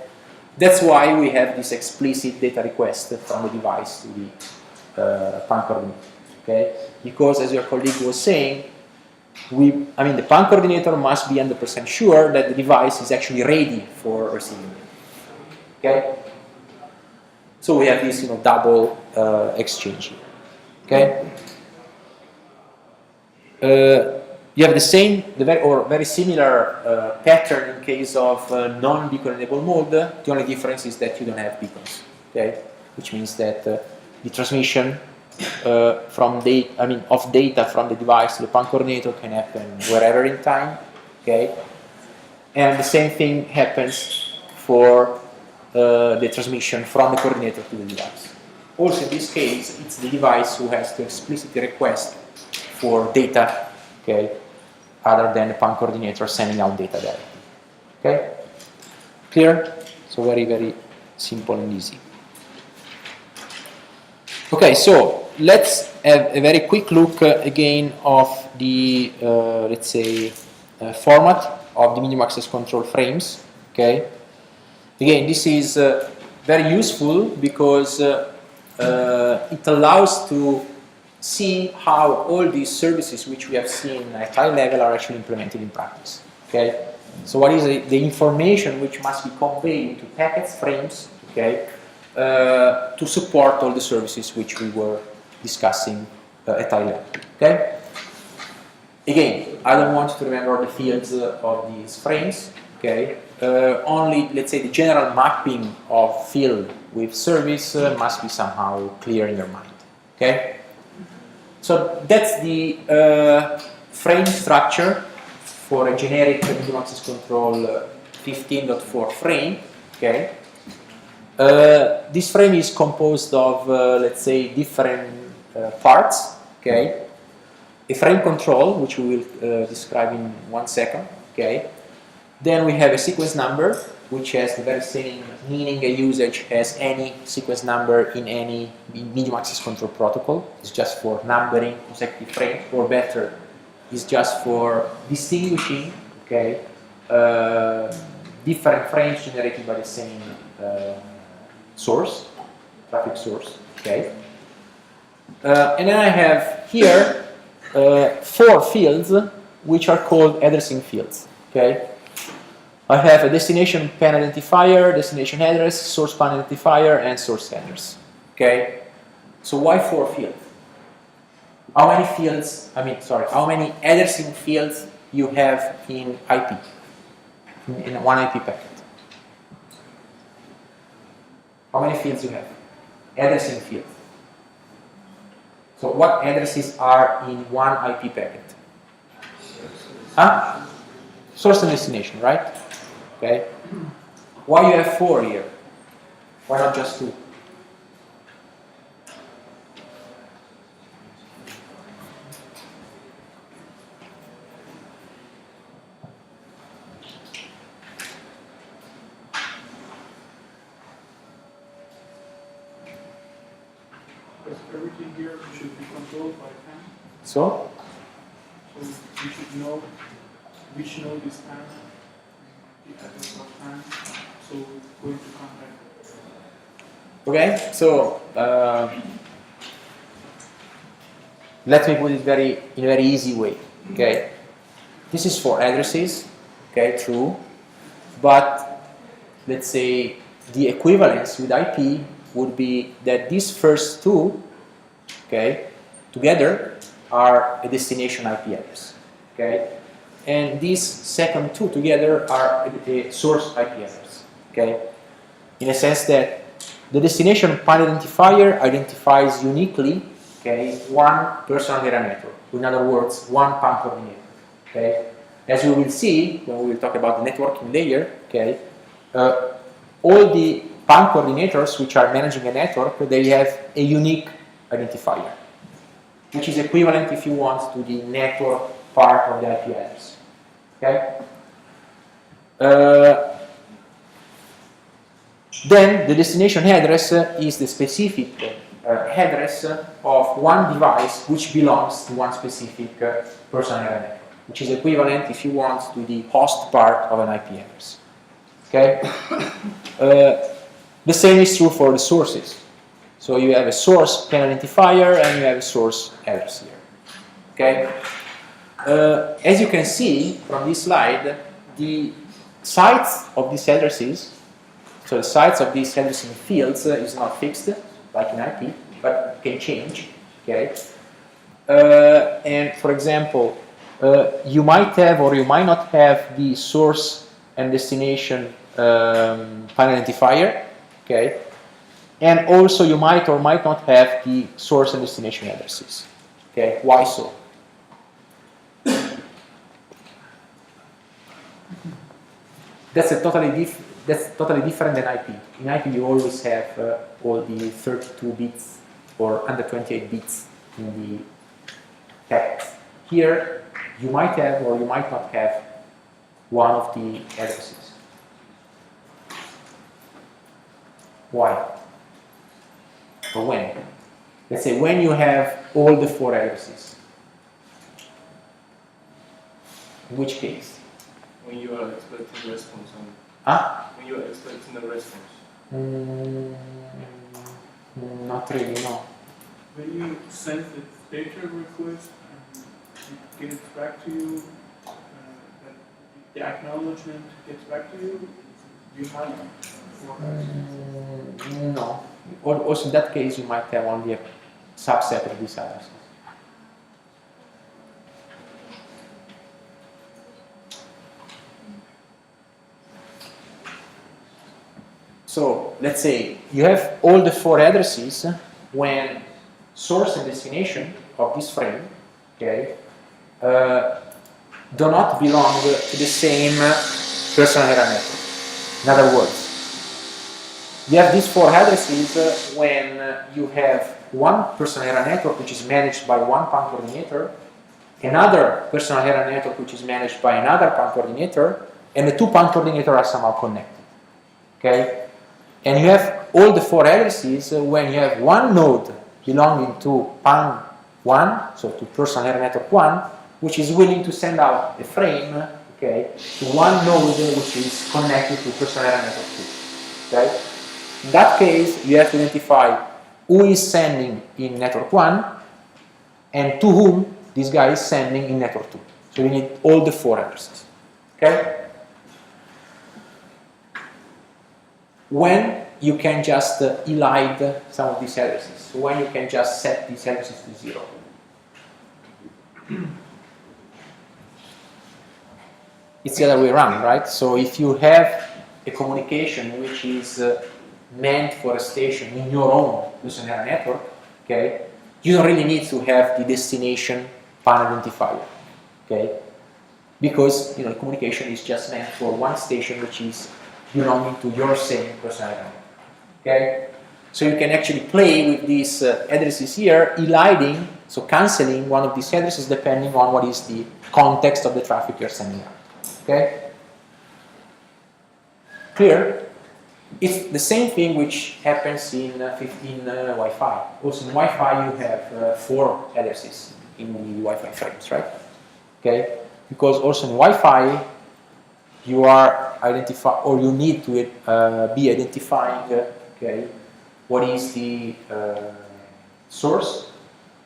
That's why we have this explicit data request from the device to the PAN coordinator. Okay? Because, as your colleague was saying, the PAN coordinator must be 100% sure that the device is actually ready for receiving data. Okay? So we have this, double exchange here. Okay? You have the same, very similar pattern in case of non-beacon enabled mode. The only difference is that you don't have beacons. Okay? Which means that the transmission of data from the device to the PAN coordinator can happen wherever in time. Okay? And the same thing happens for the transmission from the coordinator to the device. Also in this case, it's the device who has to explicitly request for data, okay, other than the PAN coordinator sending out data directly. Okay? Clear? So very, very simple and easy. Okay, so let's have a very quick look again of the, let's say, format of the minimum access control frames. Okay? Again, this is very useful because it allows to see how all these services which we have seen at high level are actually implemented in practice. Okay? So what is the information which must be conveyed to packets, frames, okay, to support all the services which we were discussing at high level. Okay? Again, I don't want to remember the fields of these frames. Okay? Only, let's say, the general mapping of field with service must be somehow clear in your mind. Okay? So that's the frame structure for a generic minimum access control 15.4 frame. Okay? This frame is composed of, let's say, different parts. Okay? a frame control, which we will describe in 1 second. Okay. Then we have a sequence number, which has the very same meaning and usage as any sequence number in any medium access control protocol. It's just for numbering consecutive frames, or better, it's just for distinguishing, okay, different frames generated by the same source, traffic source. Okay. And then I have here 4 fields, which are called addressing fields. Okay. I have a destination pan identifier, destination address, source pan identifier, and source address. Okay. So why 4 fields? How many fields? How many addressing fields you have in IP? In one IP packet. How many fields you have? Addressing fields. So what addresses are in one IP packet? Huh? Source and destination, right? Okay. Why you have 4 here? Why not just 2? Because everything here should be controlled by PAN. So So we should know which node is PAN, the address of PAN, so going to contact. okay, so let me put it in a very easy way. Okay, this is for addresses. Okay, true, but let's say the equivalence with IP would be that these first 2, okay, together are a destination IP address. Okay, and these second 2 together are a source IP address. Okay, in a sense that the destination pan identifier identifies uniquely, okay, one personal area network. In other words, one pan coordinator. Okay, as we will see when we will talk about the networking layer. Okay, all the pan coordinators which are managing a network, they have a unique identifier, which is equivalent, if you want, to the network part of the IP address. Okay. Then the destination address is the specific address of one device which belongs to one specific personal area network, which is equivalent, if you want, to the host part of an IP address. Okay. The same is true for the sources. So you have a source pan identifier and you have a source address here. Okay. As you can see from this slide, the sites of these addresses, so the sites of these addressing fields is not fixed like in IP, but can change. Okay. And for example, you might have or you might not have the source and destination pan identifier. Okay. And also you might or might not have the source and destination addresses. Okay. Why so? That's totally different than IP. In IP, you always have all the 32 bits or under 28 bits in the packets. Here, you might have or you might not have one of the addresses. Why? Or when? Let's say when you have all the 4 addresses. In which case? When you are expecting response on. Huh? When you are expecting a response. Not really, no. When you send the data request and it gets back to you, that the acknowledgement gets back to you, you have no. Also in that case, you might have only a subset of these addresses. So let's say you have all the 4 addresses when source and destination of this frame, okay, do not belong to the same personal area network. In other words, you have these 4 addresses when you have one personal area network which is managed by one pan coordinator, another personal area network which is managed by another PAN coordinator, and the two PAN coordinators are somehow connected. Okay? And you have all the four addresses when you have one node belonging to PAN 1, so to personal area network 1, which is willing to send out a frame, okay, to one node which is connected to personal area network 2. Okay? In that case, you have to identify who is sending in network 1 and to whom this guy is sending in network 2. So you need all the four addresses. Okay? When you can just elide some of these addresses, so when you can just set these addresses to 0. It's the other way around, right? So if you have a communication which is meant for a station in your own personal area network, okay, you don't really need to have the destination PAN identifier, okay, because the communication is just meant for one station which is belonging to your same personal area network, okay. So you can actually play with these addresses here, eliding, so canceling one of these addresses depending on what is the context of the traffic you're sending out, okay. Clear? It's the same thing which happens in 15 Wi-Fi. Also in Wi-Fi you have 4 addresses in the Wi-Fi frames, right? Okay, because also in Wi-Fi you are or you need to be identifying, okay, what is the source,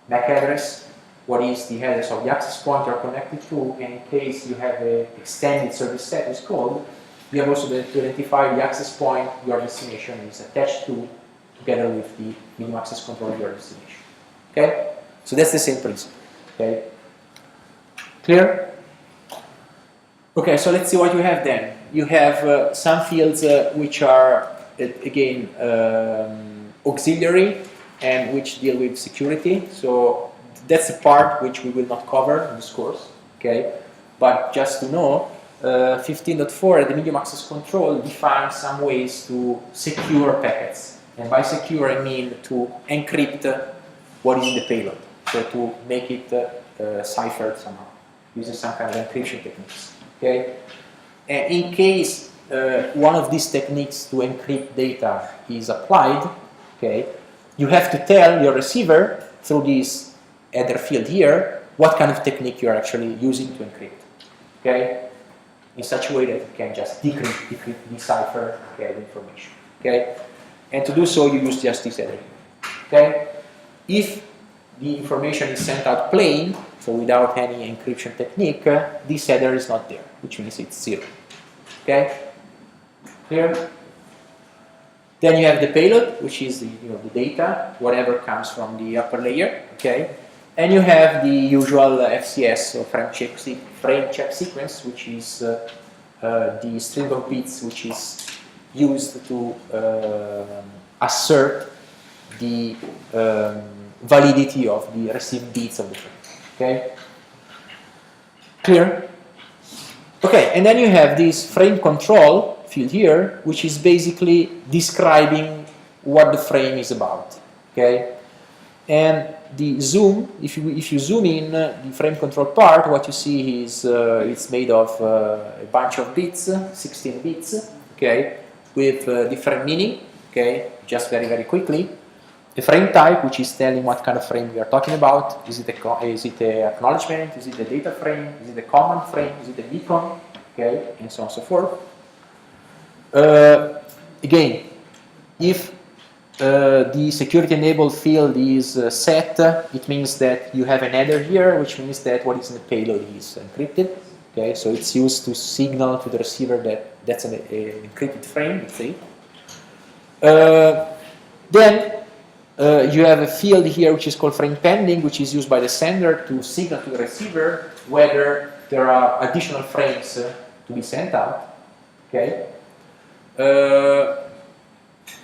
MAC address, what is the address of the access point you're connected to, and in case you have an extended service status code, you have also to identify the access point your destination is attached to, together with the minimum access control of your destination. Okay? So that's the same principle. Okay? Clear? Okay, so let's see what you have then. You have some fields which are, again, auxiliary and which deal with security. So that's the part which we will not cover in this course. Okay? But just to know, 15.4, the medium access control defines some ways to secure packets. And by secure, I mean to encrypt what is in the payload. So to make it ciphered somehow, using some kind of encryption techniques. Okay? And in case one of these techniques to encrypt data is applied, okay, you have to tell your receiver through this header field here what kind of technique you are actually using to encrypt. Okay? In such a way that you can just decrypt, decipher, okay, the information. Okay? And to do so, you use just this header. Okay? If the information is sent out plain, so without any encryption technique, this header is not there, which means it's 0. Okay? Clear? Then you have the payload, which is the data, whatever comes from the upper layer. Okay? And you have the usual FCS, or frame check sequence, which is the string of bits which is used to assert the validity of the received bits of the frame. Okay? Clear? Okay, and then you have this frame control field here, which is basically describing what the frame is about. Okay? And the zoom, if you zoom in the frame control part, what you see is it's made of a bunch of bits, 16 bits, okay, with different meaning, okay, just very quickly. The frame type, which is telling what kind of frame we are talking about. Is it a acknowledgement? Is it a data frame? Is it a command frame? Is it a beacon? Okay, and so on and so forth. Again, if the security enabled field is set, it means that you have an header here, which means that what is in the payload is encrypted. Okay, so it's used to signal to the receiver that that's an encrypted frame, let's say. Then you have a field here which is called frame pending, which is used by the sender to signal to the receiver whether there are additional frames to be sent out. Okay.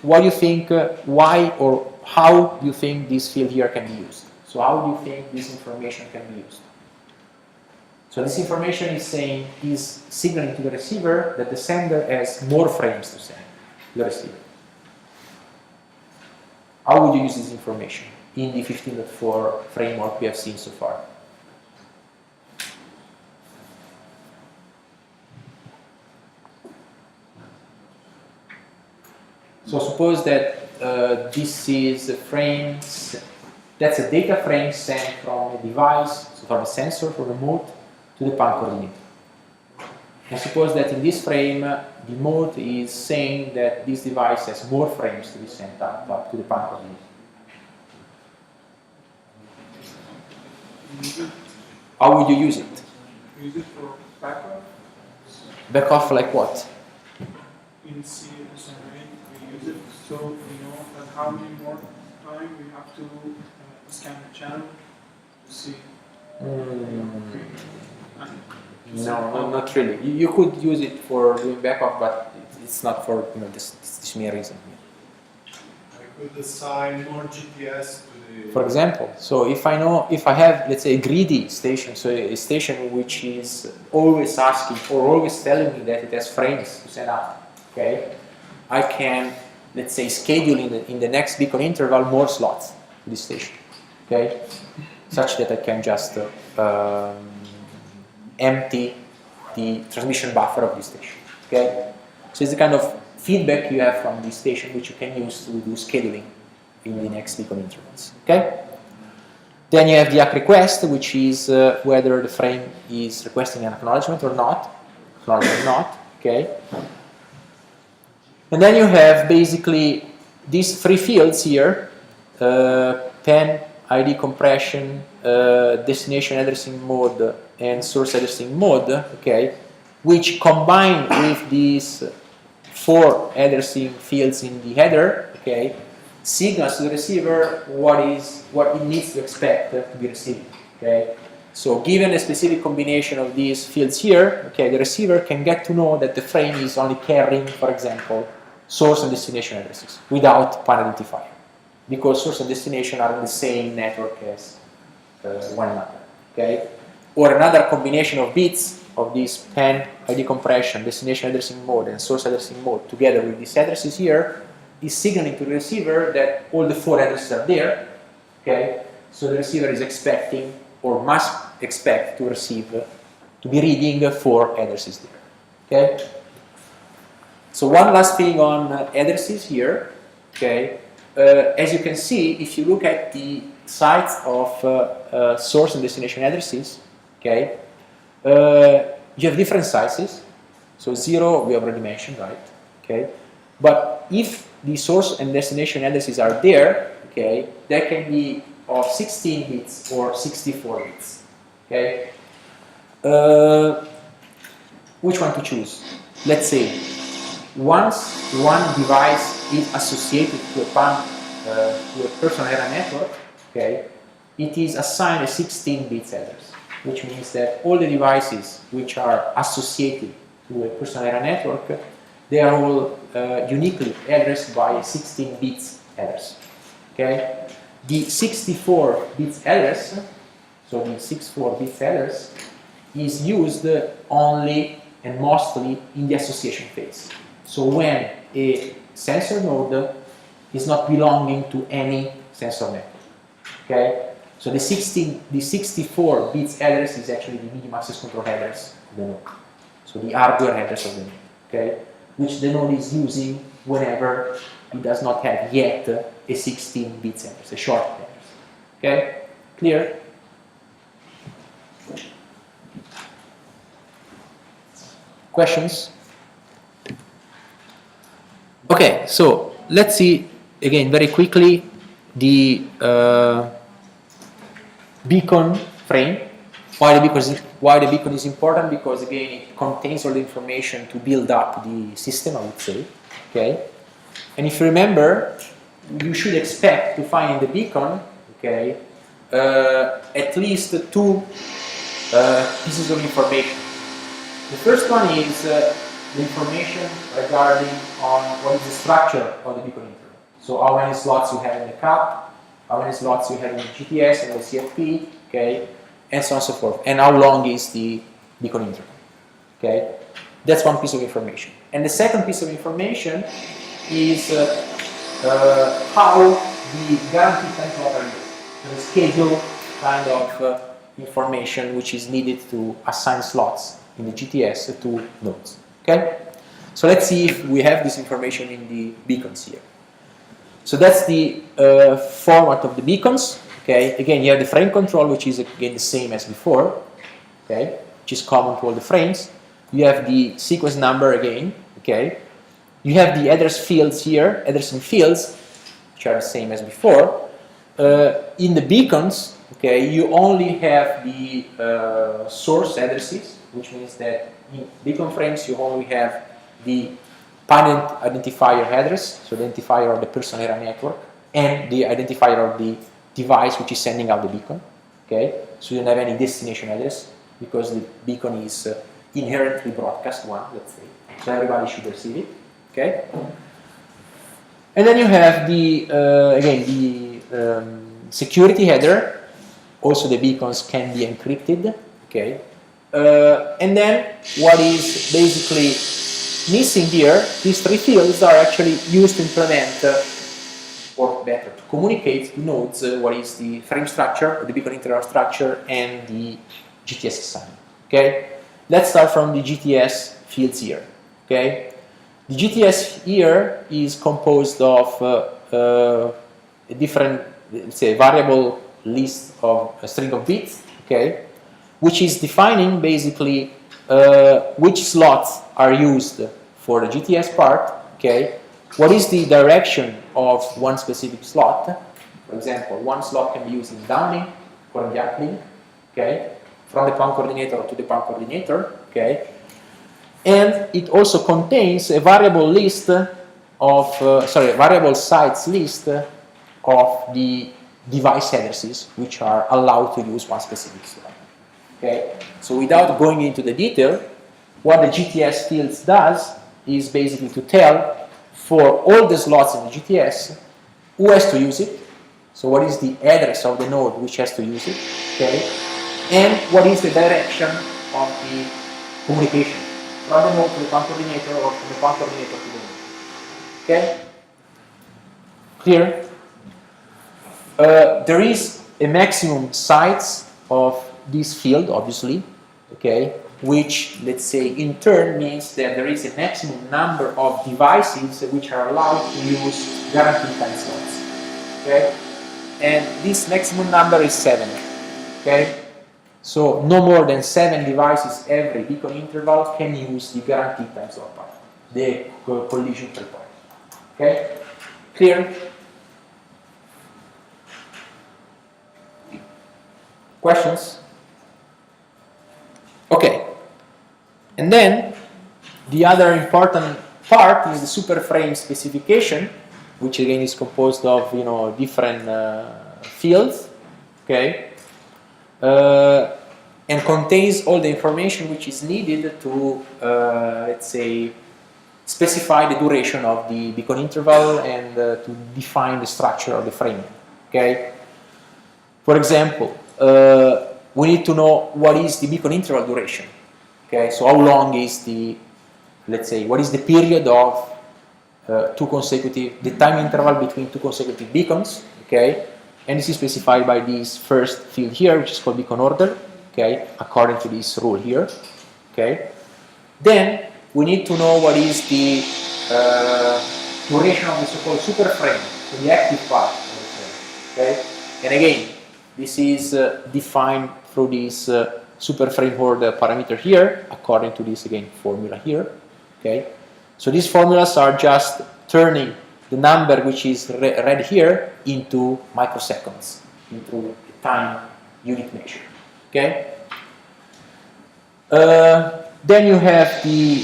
What do you think, why or how do you think this field here can be used? So how do you think this information can be used? So this information is signaling to the receiver that the sender has more frames to send to the receiver. How would you use this information in the 15.4 framework we have seen so far? So suppose that this is a frame, that's a data frame sent from a device, so from a sensor, from a remote, to the pan coordinator. And suppose that in this frame, the mode is saying that this device has more frames to be sent up to the pan coordinator. How would you use it? Use it for backup. Back off like what? In CSNA, we use it so we know that how many more time we have to scan the channel to see. No, not really. You could use it for doing backup, but it's not for this mere reason. I could assign more GPS to the. For example, so if I have, let's say, a greedy station, so a station which is always asking or always telling me that it has frames to send out, okay, I can, let's say, schedule in the next beacon interval more slots to this station, okay, such that I can just empty the transmission buffer of this station, okay. So it's the kind of feedback you have from this station which you can use to do scheduling in the next beacon intervals, okay? Then you have the ACK request, which is whether the frame is requesting an acknowledgement or not, okay? And then you have basically these three fields here, PAN, ID compression, destination addressing mode, and source addressing mode, okay, which combine with these four addressing fields in the header, okay, signals to the receiver what it needs to expect to be received. Okay, so given a specific combination of these fields here, okay, the receiver can get to know that the frame is only carrying, for example, source and destination addresses without PAN identifier, because source and destination are in the same network as one another. Okay, or another combination of bits of this PAN ID compression, destination addressing mode, and source addressing mode together with these addresses here is signaling to the receiver that all the four addresses are there, okay? So the receiver is expecting or must expect to receive, to be reading four addresses there, okay? So one last thing on addresses here, okay? As you can see, if you look at the sites of source and destination addresses, okay? You have different sizes. So 0 we already mentioned, right? Okay, but if the source and destination addresses are there, okay, they can be of 16 bits or 64 bits. Okay, which one to choose? Let's say once one device is associated to a PAN, to a personal area network, okay, it is assigned a 16 bits address, which means that all the devices which are associated to a personal area network, they are all uniquely addressed by a 16 bits address. Okay, the 64 bits address, so the 64 bits address, is used only and mostly in the association phase. So when a sensor node is not belonging to any sensor network. Okay, so the 64 bits address is actually the medium access control address of the node. So the hardware address of the node. Okay, which the node is using whenever it does not have yet a 16 bits address, a short address. Okay, clear? Questions? Okay, so let's see again very quickly the beacon frame. Why the beacon is important? Because again, it contains all the information to build up the system, I would say. Okay, and if you remember, you should expect to find in the beacon, okay, at least two pieces of information. The first one is the information regarding on what is the structure of the beacon interval. So how many slots you have in the cup, how many slots you have in the GTS and the CFP, okay, and so on and so forth, and how long is the beacon interval. Okay, that's one piece of information. And the second piece of information is how the guaranteed time slot are used, the schedule kind of information which is needed to assign slots in the GTS to nodes. Okay, So let's see if we have this information in the beacons here. So that's the format of the beacons. Okay. Again, you have the frame control, which is again the same as before. Okay, which is common to all the frames. You have the sequence number again. Okay. You have the address fields here, addressing fields, which are the same as before. In the beacons, okay, you only have the source addresses, which means that in beacon frames you only have the parent identifier address, so the identifier of the person area network, and the identifier of the device which is sending out the beacon. Okay, so you don't have any destination address because the beacon is inherently broadcast one, let's say, so everybody should receive it. Okay, and then you have the again the security header. Also, the beacons can be encrypted. Okay, and then what is basically missing here? These three fields are actually used to implement, or better, to communicate to nodes what is the frame structure, the beacon interval structure, and the GTS assignment. Okay, let's start from the GTS fields here. Okay. The GTS here is composed of a different, let's say, variable list of a string of bits, okay, which is defining basically which slots are used for the GTS part, okay, what is the direction of one specific slot. For example, one slot can be used in downlink or in the uplink, okay, from the PAN coordinator to the PAN coordinator, okay. And it also contains a variable list of, variable sites list of the device addresses which are allowed to use one specific slot. Okay, so without going into the detail, what the GTS fields does is basically to tell for all the slots in the GTS who has to use it. So what is the address of the node which has to use it? Okay, and what is the direction of the communication from the node to the PAN coordinator or from the PAN coordinator to the node. Okay? Clear? There is a maximum size of this field, obviously, okay, which, let's say, in turn means that there is a maximum number of devices which are allowed to use guaranteed time slots. Okay? And this maximum number is 7. Okay? So no more than 7 devices every beacon interval can use the guaranteed time slot part, the collision-free part. Okay? Clear? Questions? Okay. And then the other important part is the super frame specification, which again is composed of different fields. Okay. And contains all the information which is needed to, let's say, specify the duration of the beacon interval and to define the structure of the frame. Okay. For example, we need to know what is the beacon interval duration. Okay. So how long is the, let's say, what is the period of the time interval between two consecutive beacons. Okay. And this is specified by this first field here, which is called beacon order, okay, according to this rule here, okay. Then we need to know what is the duration of the so-called super frame, so the active part of the frame, okay. And again, this is defined through this super frame order parameter here, according to this again formula here, okay. So these formulas are just turning the number which is read here into microseconds, into a time unit measure. Okay. Then you have the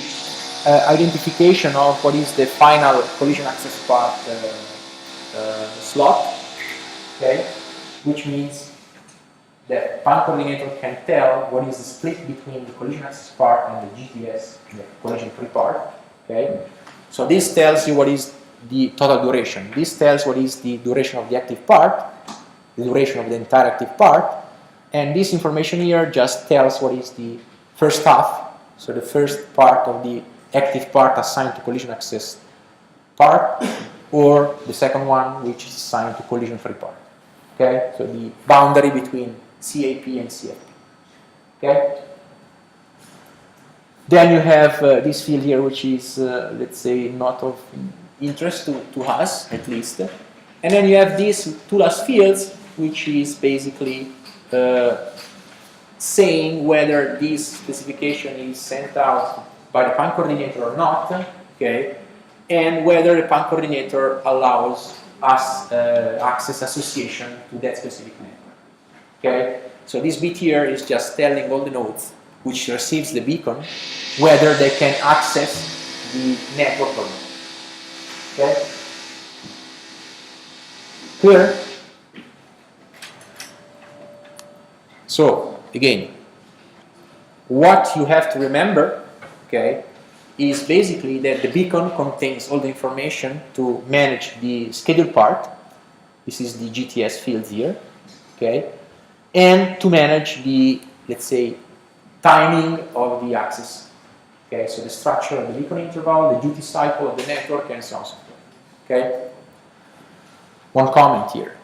identification of what is the final collision access path slot. Okay, which means the PAN coordinator can tell what is the split between the collision access part and the GTS, the collision free part. Okay, so this tells you what is the total duration. This tells what is the duration of the active part, the duration of the entire active part, and this information here just tells what is the first half, so the first part of the active part assigned to collision access part, or the second one which is assigned to collision free part. Okay, so the boundary between CAP and CFP. Okay. Then you have this field here, which is, let's say, not of interest to us, at least. And then you have these two last fields, which is basically saying whether this specification is sent out by the pan coordinator or not, okay, and whether the pan coordinator allows us access association to that specific network. Okay, so this bit here is just telling all the nodes which receives the beacon whether they can access the network or not. Okay, clear? So again, what you have to remember, okay, is basically that the beacon contains all the information to manage the schedule part. This is the GTS field here, okay, and to manage the, let's say, timing of the access. Okay, so the structure of the beacon interval, the duty cycle of the network, and so on and so forth. Okay. One comment here.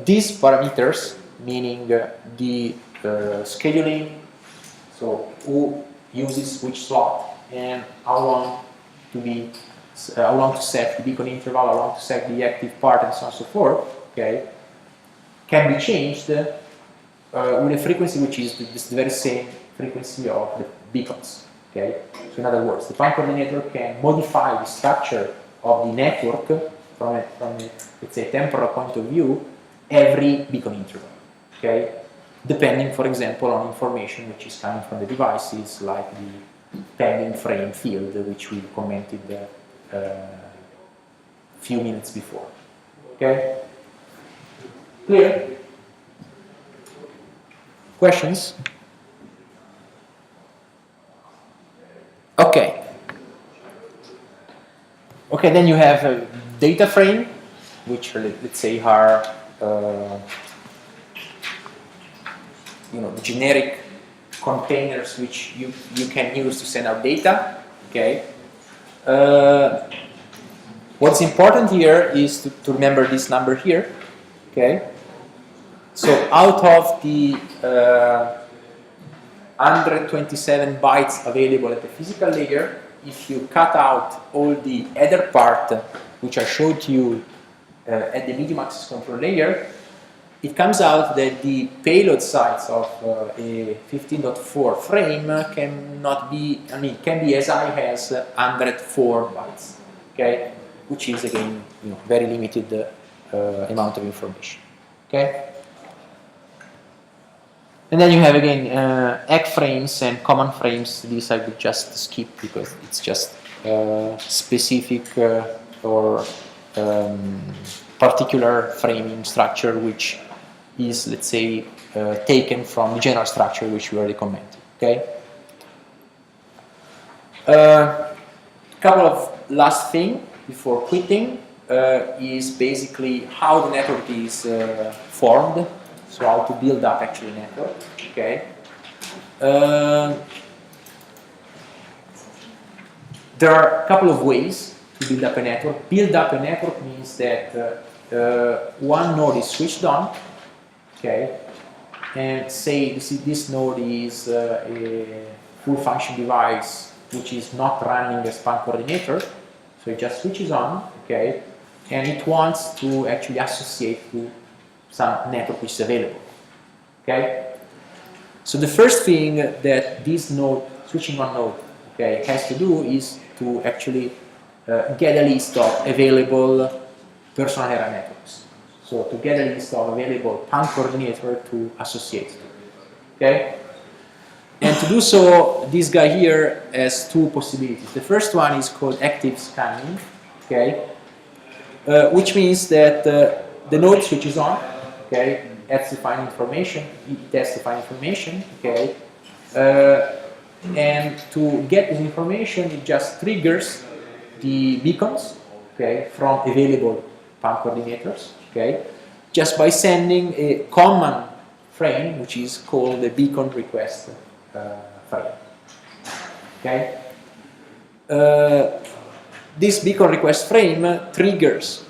These parameters, meaning the scheduling, so who uses which slot and how long to set the beacon interval, how long to set the active part, and so on and so forth, okay, can be changed with a frequency which is the very same frequency of the beacons. Okay, so in other words, the pan coordinator can modify the structure of the network from a let's say temporal point of view every beacon interval. Okay, depending, for example, on information which is coming from the devices, like the pending frame field, which we commented a few minutes before. Okay, clear? Questions? Okay. Okay, then you have a data frame, which let's say are the generic containers which you can use to send out data. Okay. What's important here is to remember this number here. Okay. So out of the 127 bytes available at the physical layer, if you cut out all the header part, which I showed to you at the medium access control layer, it comes out that the payload size of a 15.4 frame can be as high as 104 bytes, okay, which is again very limited amount of information, okay. And then you have again egg frames and common frames. These I would just skip because it's just specific or particular framing structure, which is, let's say, taken from the general structure which we already commented. Okay. Couple of last thing before quitting is basically how the network is formed. So how to build up actually a network, okay? There are a couple of ways to build up a network. Build up a network means that one node is switched on, okay? And say this node is a full function device which is not running as pan coordinator, so it just switches on, okay? And it wants to actually associate to some network which is available. Okay? So the first thing that this node, switching on node, okay, has to do is to actually get a list of available personal area networks. So to get a list of available pan coordinator to associate to. Okay? And to do so, this guy here has two possibilities. The first one is called active scanning, okay? Which means that the node switches on, okay, has to find information, it has to find information, okay, and to get this information, it just triggers the beacons, okay, from available pan coordinators, okay, just by sending a common frame, which is called the beacon request frame, okay. This beacon request frame triggers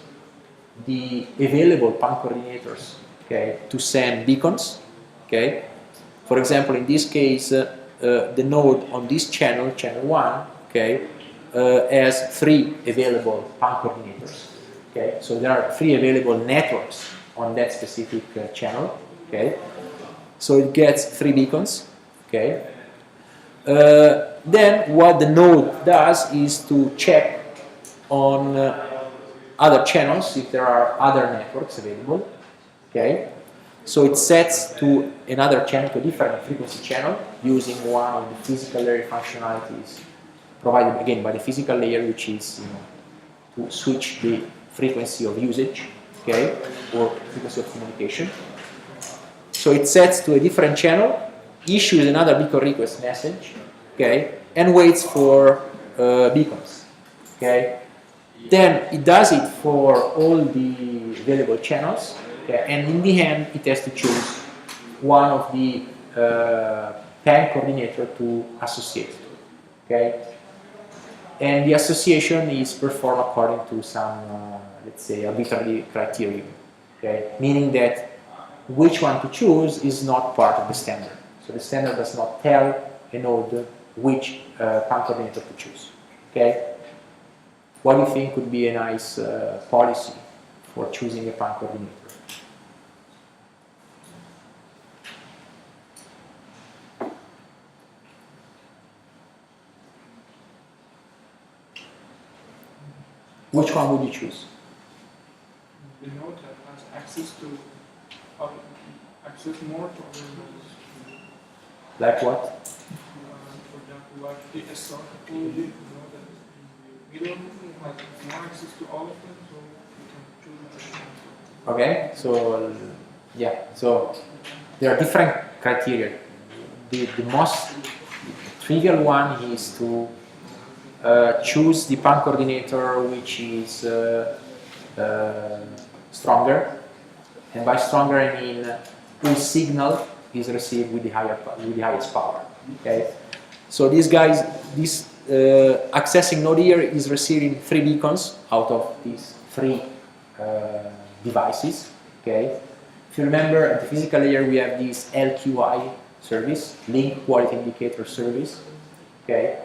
the available pan coordinators, okay, to send beacons, okay. For example, in this case, the node on this channel, channel 1, okay, has 3 available pan coordinators. Okay, so there are 3 available networks on that specific channel. Okay, so it gets 3 beacons. Okay, then what the node does is to check on other channels if there are other networks available. Okay, so it sets to another channel, to a different frequency channel, using one of the physical layer functionalities provided again by the physical layer, which is, you know, to switch the frequency of usage, okay, or frequency of communication. So it sets to a different channel, issues another beacon request message, okay, and waits for beacons, okay. Then it does it for all the available channels, okay, and in the end it has to choose one of the pan coordinator to associate to, okay. And the association is performed according to some, let's say, arbitrary criteria, okay, meaning that which one to choose is not part of the standard. So the standard does not tell a node which pan coordinator to choose, okay. What do you think would be a nice policy for choosing a pan coordinator? Which one would you choose? The node that has access to access more to other nodes. Like what? For example, like the SR topology, you know, that in the middle has more access to all of them, so you can choose which one. Okay, so yeah, so there are different criteria. The most trivial one is to choose the pan coordinator which is stronger, and by stronger I mean whose signal is received with the highest power. Okay, so these guys, this accessing node here is receiving 3 beacons out of these 3 devices. Okay, if you remember at the physical layer we have this LQI service, link quality indicator service. Okay,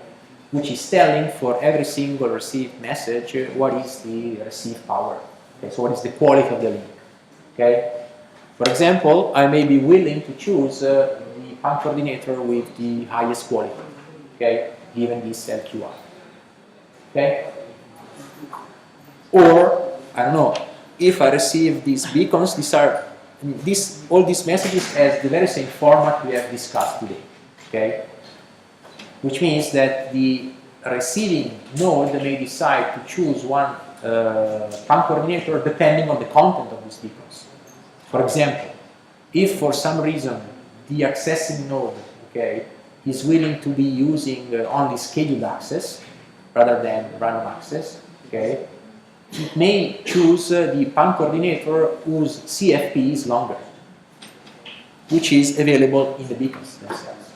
which is telling for every single received message what is the received power. Okay, so what is the quality of the link. Okay, for example, I may be willing to choose the pan coordinator with the highest quality. Okay, given this LQI. Okay, or I don't know, if I receive these beacons, all these messages has the very same format we have discussed today. Okay, which means that the receiving node may decide to choose one pan coordinator depending on the content of these beacons. For example, if for some reason the accessing node, okay, is willing to be using only scheduled access rather than random access, okay, it may choose the pan coordinator whose CFP is longer, which is available in the beacons themselves.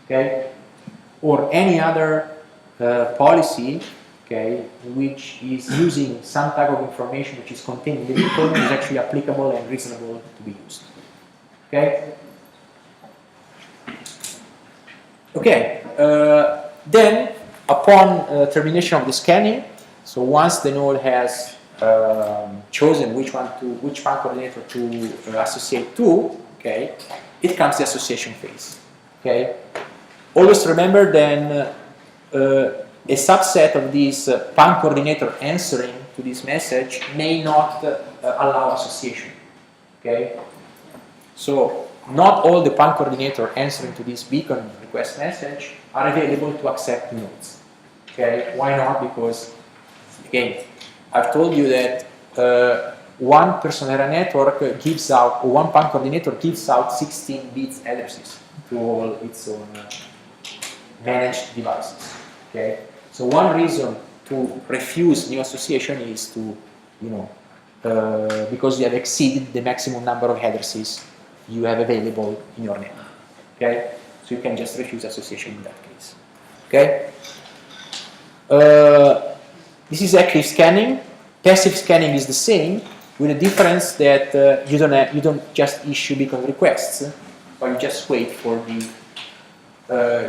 Okay, or any other policy, okay, which is using some type of information which is contained in the beacon is actually applicable and reasonable to be used. Okay. Okay. Then, upon termination of the scanning, so once the node has chosen which pan coordinator to associate to, okay, it comes the association phase. Okay. Always remember then a subset of these pan coordinator answering to this message may not allow association. Okay, so not all the pan coordinator answering to this beacon request message are available to accept nodes. Okay, why not? Because again, I've told you that one Personera network gives out, or one pan coordinator gives out 16 bits addresses to all its own managed devices. Okay, so one reason to refuse new association is to, you know, because you have exceeded the maximum number of addresses you have available in your network. Okay, so you can just refuse association in that case. Okay, this is active scanning. Passive scanning is the same, with the difference that you don't just issue beacon requests, but you just wait for the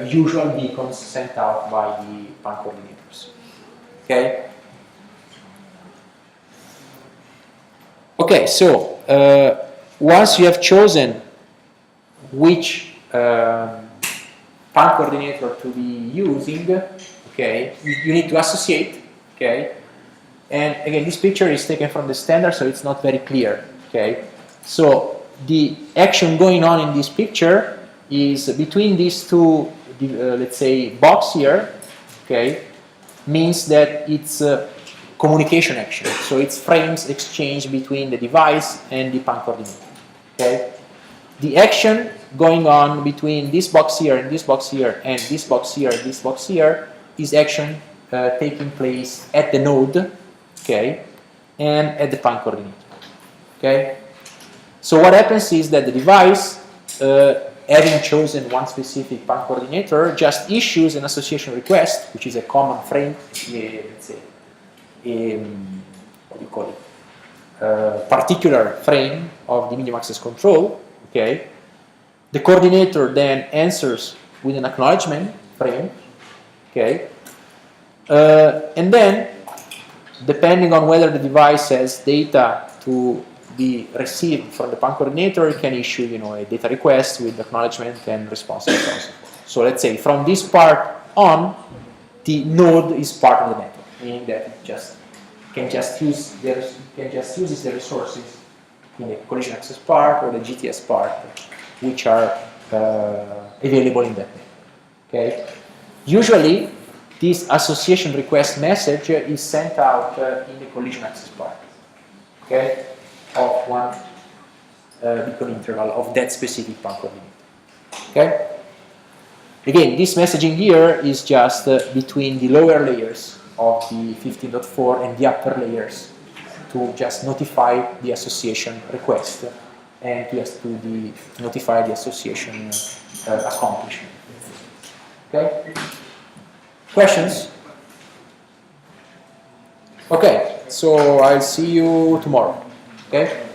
usual beacons sent out by the PAN coordinators. Okay? Okay, so once you have chosen which PAN coordinator to be using, okay, you need to associate, okay? And again, this picture is taken from the standard, so it's not very clear, okay? So the action going on in this picture is between these two, let's say, box here, okay, means that it's a communication action. So it's frames exchange between the device and the PAN coordinator, okay? The action going on between this box here and this box here and this box here and this box here is action taking place at the node, okay, and at the PAN coordinator, okay? So what happens is that the device, having chosen one specific PAN coordinator, just issues an association request, which is a common frame, let's say, what do you call it, particular frame of the medium access control, okay? The coordinator then answers with an acknowledgement frame, okay? And then, depending on whether the device has data to be received from the PAN coordinator, it can issue, you know, a data request with acknowledgement and response and so on. So let's say from this part on, the node is part of the network, meaning that it can just use the resources in the collision access part or the GTS part, which are available in that network. Okay. Usually, this association request message is sent out in the collision access part, okay, of one beacon interval of that specific PAN coordinator. Okay. Again, this messaging here is just between the lower layers of the 15.4 and the upper layers to just notify the association request and just to notify the association accomplishment. Okay. Questions? Okay, so I'll see you tomorrow. Okay?